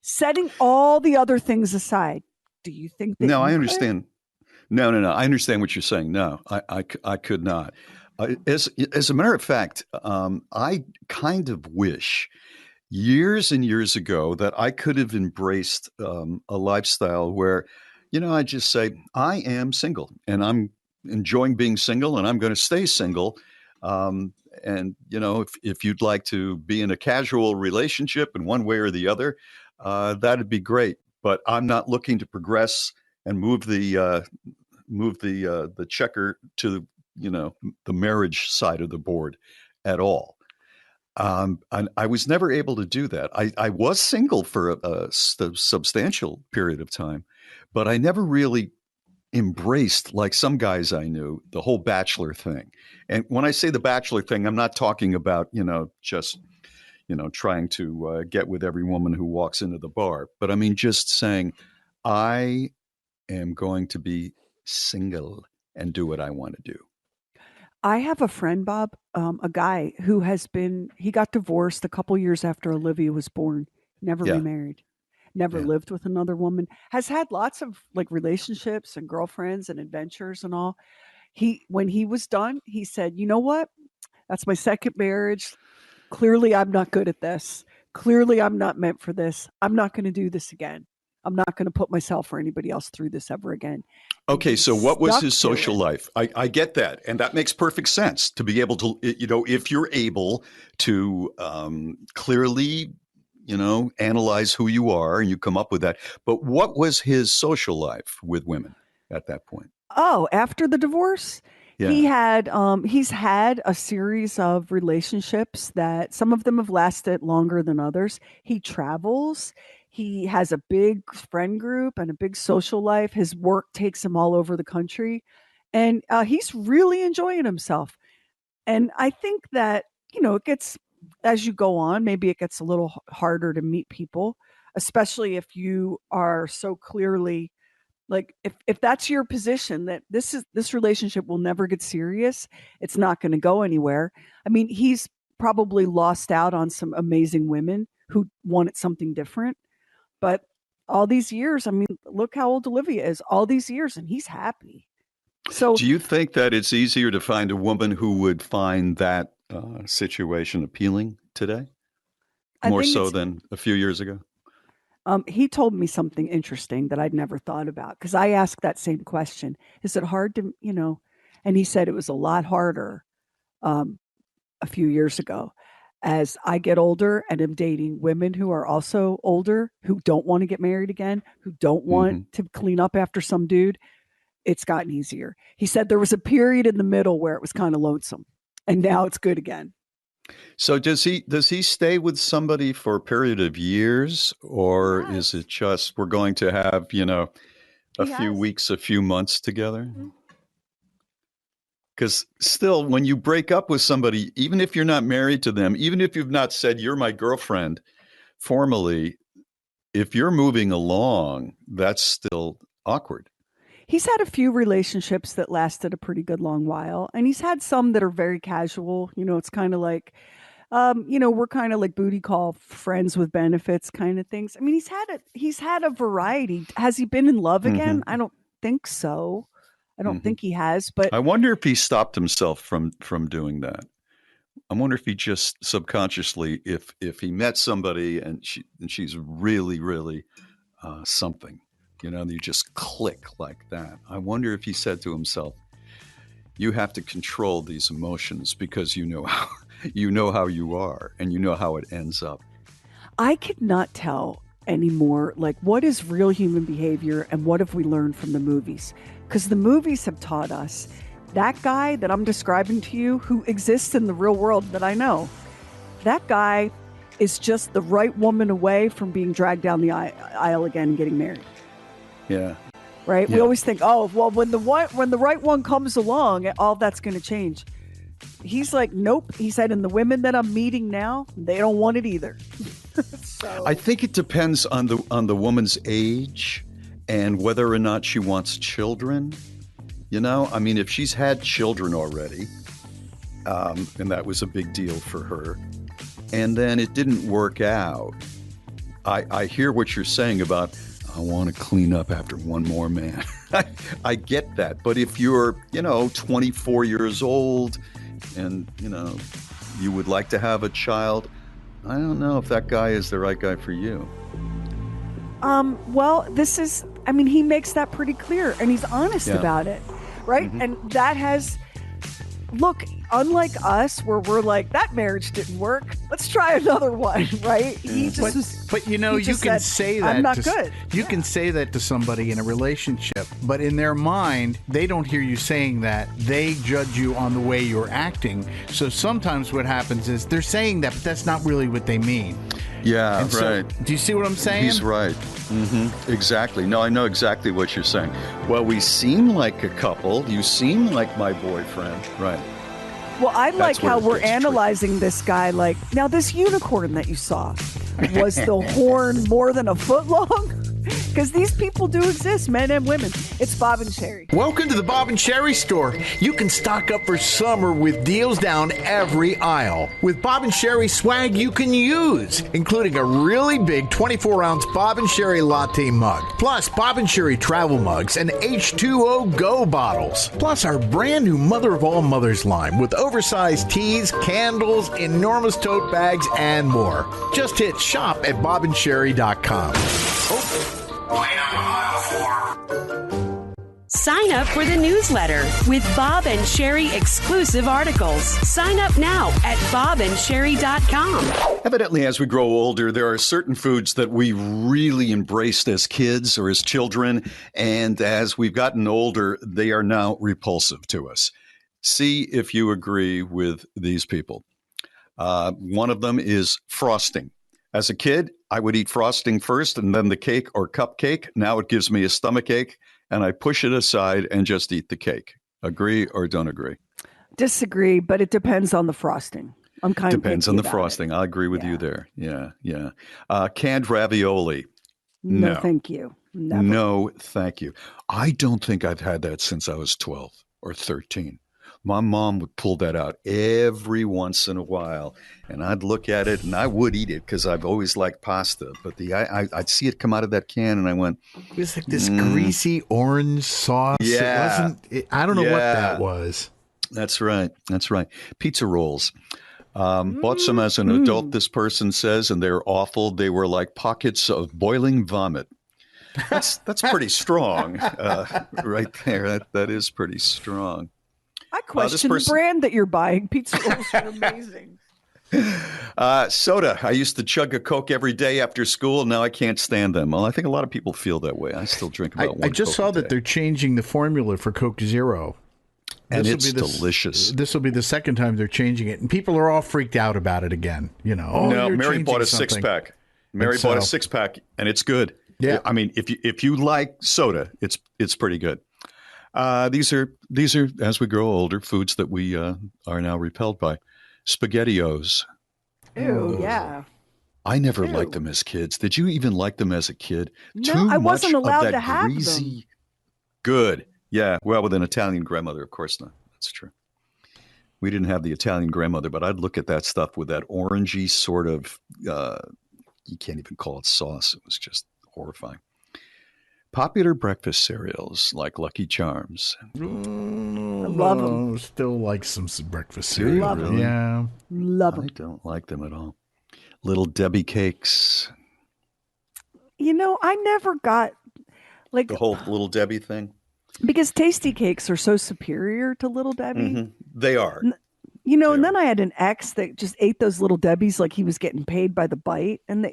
Setting all the other things aside, do you think that I understand. No. I understand what you're saying. No, I could not. As a matter of fact, I kind of wish years and years ago that I could have embraced a lifestyle where, I just say, I am single and I'm enjoying being single and I'm going to stay single. And, if you'd like to be in a casual relationship in one way or the other, that'd be great. But I'm not looking to progress and move the checker to, the marriage side of the board at all. And I was never able to do that. I was single for a substantial period of time, but I never really embraced, like some guys I knew, the whole bachelor thing. And when I say the bachelor thing, I'm not talking about, just, trying to get with every woman who walks into the bar. But I mean, just saying, I am going to be single and do what I want to do. I have a friend, Bob, a guy who he got divorced a couple years after Olivia was born, never remarried. Never lived with another woman, has had lots of like relationships and girlfriends and adventures and all. When he was done, he said, you know what? That's my second marriage. Clearly, I'm not good at this. Clearly, I'm not meant for this. I'm not going to do this again. I'm not going to put myself or anybody else through this ever again. Okay, so what was his social life? I get that. And that makes perfect sense to be able to, if you're able to clearly analyze who you are and you come up with that. But what was his social life with women at that point? Oh, after the divorce? Yeah. He's had a series of relationships that some of them have lasted longer than others. He travels. He has a big friend group and a big social life. His work takes him all over the country. And he's really enjoying himself. And I think that, it gets, as you go on, maybe it gets a little harder to meet people, especially if you are so clearly Like if that's your position, that this relationship will never get serious, it's not going to go anywhere. I mean, he's probably lost out on some amazing women who wanted something different, but all these years, I mean, look how old Olivia is, all these years, and he's happy. So do you think that it's easier to find a woman who would find that situation appealing today? More so than a few years ago? He told me something interesting that I'd never thought about, because I asked that same question. Is it hard to, and he said it was a lot harder a few years ago. As I get older and am dating women who are also older, who don't want to get married again, who don't want to clean up after some dude, it's gotten easier. He said there was a period in the middle where it was kind of lonesome, and now it's good again. So does he stay with somebody for a period of years, or is it just we're going to have, a few weeks, a few months together? Because still, when you break up with somebody, even if you're not married to them, even if you've not said you're my girlfriend formally, if you're moving along, that's still awkward. He's had a few relationships that lasted a pretty good long while, and he's had some that are very casual. It's kind of like, we're kind of like booty call friends with benefits kind of things. I mean, he's had a variety. Has he been in love again? I don't think so. I don't think he has, but I wonder if he stopped himself from doing that. I wonder if he just subconsciously, if he met somebody and she's really, really something, you just click like that. I wonder if he said to himself, you have to control these emotions because you know how you are and you know how it ends up. I could not tell anymore, like, what is real human behavior and what have we learned from the movies? Because the movies have taught us that guy that I'm describing to you, who exists in the real world that I know, that guy is just the right woman away from being dragged down the aisle again and getting married. Yeah. Right? Yeah. We always think, oh, well, when the right one comes along, all that's going to change. He's like, nope. He said, and the women that I'm meeting now, they don't want it either. So. I think it depends on the woman's age and whether or not she wants children. I mean, if she's had children already, and that was a big deal for her, and then it didn't work out, I hear what you're saying about, I want to clean up after one more man. I get that. But if you're, 24 years old and, you would like to have a child, I don't know if that guy is the right guy for you. Well, he makes that pretty clear, and he's honest about it, right? Mm-hmm. And that has, look, unlike us, where we're like, that marriage didn't work, let's try another one, right? He just but you can say that. I'm not good. You can say that to somebody in a relationship, but in their mind, they don't hear you saying that. They judge you on the way you're acting. So sometimes what happens is they're saying that, but that's not really what they mean. Yeah, and right. So, do you see what I'm saying? He's right. Mm-hmm. Exactly. No, I know exactly what you're saying. Well, we seem like a couple. You seem like my boyfriend. Right. Well, I like how we're analyzing this guy. Like, now this unicorn that you saw, was the horn more than a foot long? Because these people do exist, men and women. It's Bob and Sheri. Welcome to the Bob and Sheri store. You can stock up for summer with deals down every aisle. With Bob and Sheri swag you can use, including a really big 24-ounce Bob and Sheri latte mug, plus Bob and Sheri travel mugs and H2O Go bottles, plus our brand new Mother of All Mothers line with oversized tees, candles, enormous tote bags, and more. Just hit shop at bobandsheri.com. Sign up for the newsletter with Bob and Sheri exclusive articles. Sign up now at bobandsheri.com. Evidently, as we grow older, there are certain foods that we really embraced as kids or as children, and as we've gotten older, they are now repulsive to us. See if you agree with these people. One of them is frosting. As a kid, I would eat frosting first and then the cake or cupcake. Now it gives me a stomachache and I push it aside and just eat the cake. Agree or don't agree? Disagree, but it depends on the frosting. I'm kind of depends on the frosting. I agree with you there. Yeah. Canned ravioli. No, thank you. Never. No, thank you. I don't think I've had that since I was 12 or 13. My mom would pull that out every once in a while, and I'd look at it, and I would eat it because I've always liked pasta. But I'd see it come out of that can, and I went, it was like this greasy orange sauce. Yeah. I don't know what that was. That's right. That's right. Pizza rolls. Bought some as an adult, this person says, and they're awful. They were like pockets of boiling vomit. That's pretty strong right there. That is pretty strong. I question the brand that you're buying. Pizza rolls are amazing. Soda. I used to chug a Coke every day after school. Now I can't stand them. Well, I think a lot of people feel that way. I still drink about one. I just saw that they're changing the formula for Coke Zero. And it's delicious. This will be the second time they're changing it. And people are all freaked out about it again. You know, no, Mary bought a 6-pack. Mary bought a 6-pack, and it's good. Yeah. I mean, if you like soda, it's pretty good. These are, as we grow older, foods that we are now repelled by. SpaghettiOs. Ew, yeah. I never liked them as kids. Did you even like them as a kid? No, I wasn't allowed to have greasy, them. Good. Yeah, well, with an Italian grandmother, of course not. That's true. We didn't have the Italian grandmother, but I'd look at that stuff with that orangey sort of, you can't even call it sauce. It was just horrifying. Popular breakfast cereals like Lucky Charms. I love them. Still like some breakfast cereal. Love them. Really? Yeah. Love them. I don't like them at all. Little Debbie cakes. You know, I never got like the whole Little Debbie thing. Because Tasty Cakes are so superior to Little Debbie. Mm-hmm. They are. You know, and then I had an ex that just ate those Little Debbies like he was getting paid by the bite. And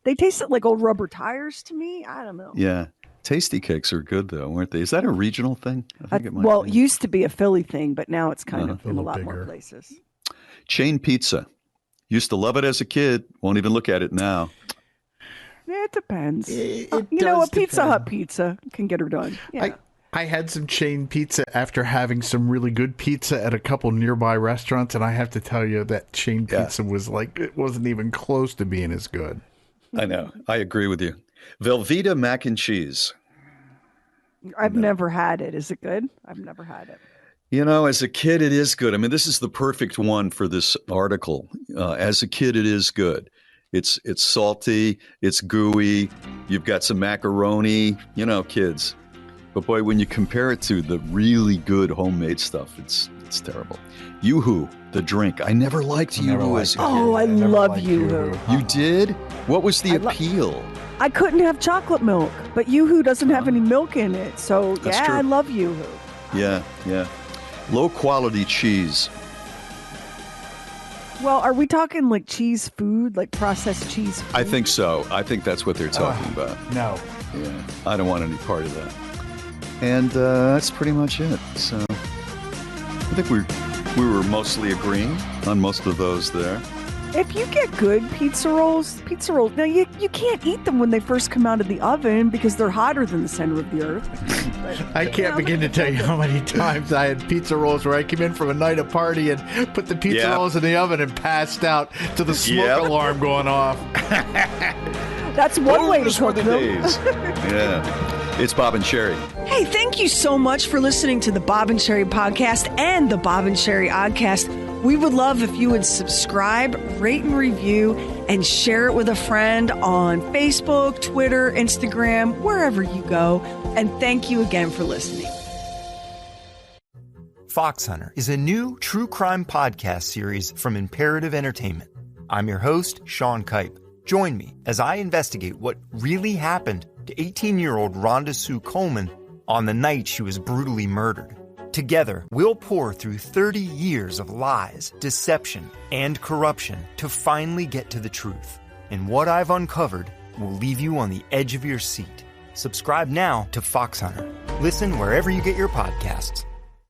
they tasted like old rubber tires to me. I don't know. Yeah. Tasty Cakes are good, though, weren't they? Is that a regional thing? I think it might be. It used to be a Philly thing, but now it's kind of in a lot more places. Chain pizza. Used to love it as a kid. Won't even look at it now. Yeah, it depends. It you know, a Pizza depend. Hut pizza can get her done. Yeah. I had some chain pizza after having some really good pizza at a couple nearby restaurants, and I have to tell you that chain pizza was like, it wasn't even close to being as good. I know. I agree with you. Velveeta mac and cheese. I've never had it. Is it good? I've never had it. You know, as a kid, it is good. I mean, this is the perfect one for this article. As a kid, it is good. It's salty. It's gooey. You've got some macaroni. You know, kids. But boy, when you compare it to the really good homemade stuff, it's terrible. Yoo-hoo, the drink. I never liked Yoo-hoo as a kid. Oh, I love Yoo-hoo. You did? What was the appeal? I couldn't have chocolate milk, but Yoo-hoo doesn't have any milk in it. So, That's true. I love Yoo-hoo. Yeah. Low quality cheese. Well, are we talking like cheese food, like processed cheese food? I think so. I think that's what they're talking about. No. Yeah. I don't want any part of that. And that's pretty much it. So I think we were mostly agreeing on most of those there. If you get good pizza rolls, now you can't eat them when they first come out of the oven because they're hotter than the center of the earth. I can't begin to tell you how many times I had pizza rolls where I came in from a night of party and put the pizza rolls in the oven and passed out to the smoke alarm going off. That's one way to cook them. Yeah. It's Bob and Sheri. Hey, thank you so much for listening to the Bob and Sheri podcast and the Bob and Sheri Oddcast. We would love if you would subscribe, rate and review, and share it with a friend on Facebook, Twitter, Instagram, wherever you go. And thank you again for listening. Fox Hunter is a new true crime podcast series from Imperative Entertainment. I'm your host, Sean Kipe. Join me as I investigate what really happened to 18-year-old Rhonda Sue Coleman on the night she was brutally murdered. Together, we'll pour through 30 years of lies, deception, and corruption to finally get to the truth. And what I've uncovered will leave you on the edge of your seat. Subscribe now to Fox Hunter. Listen wherever you get your podcasts.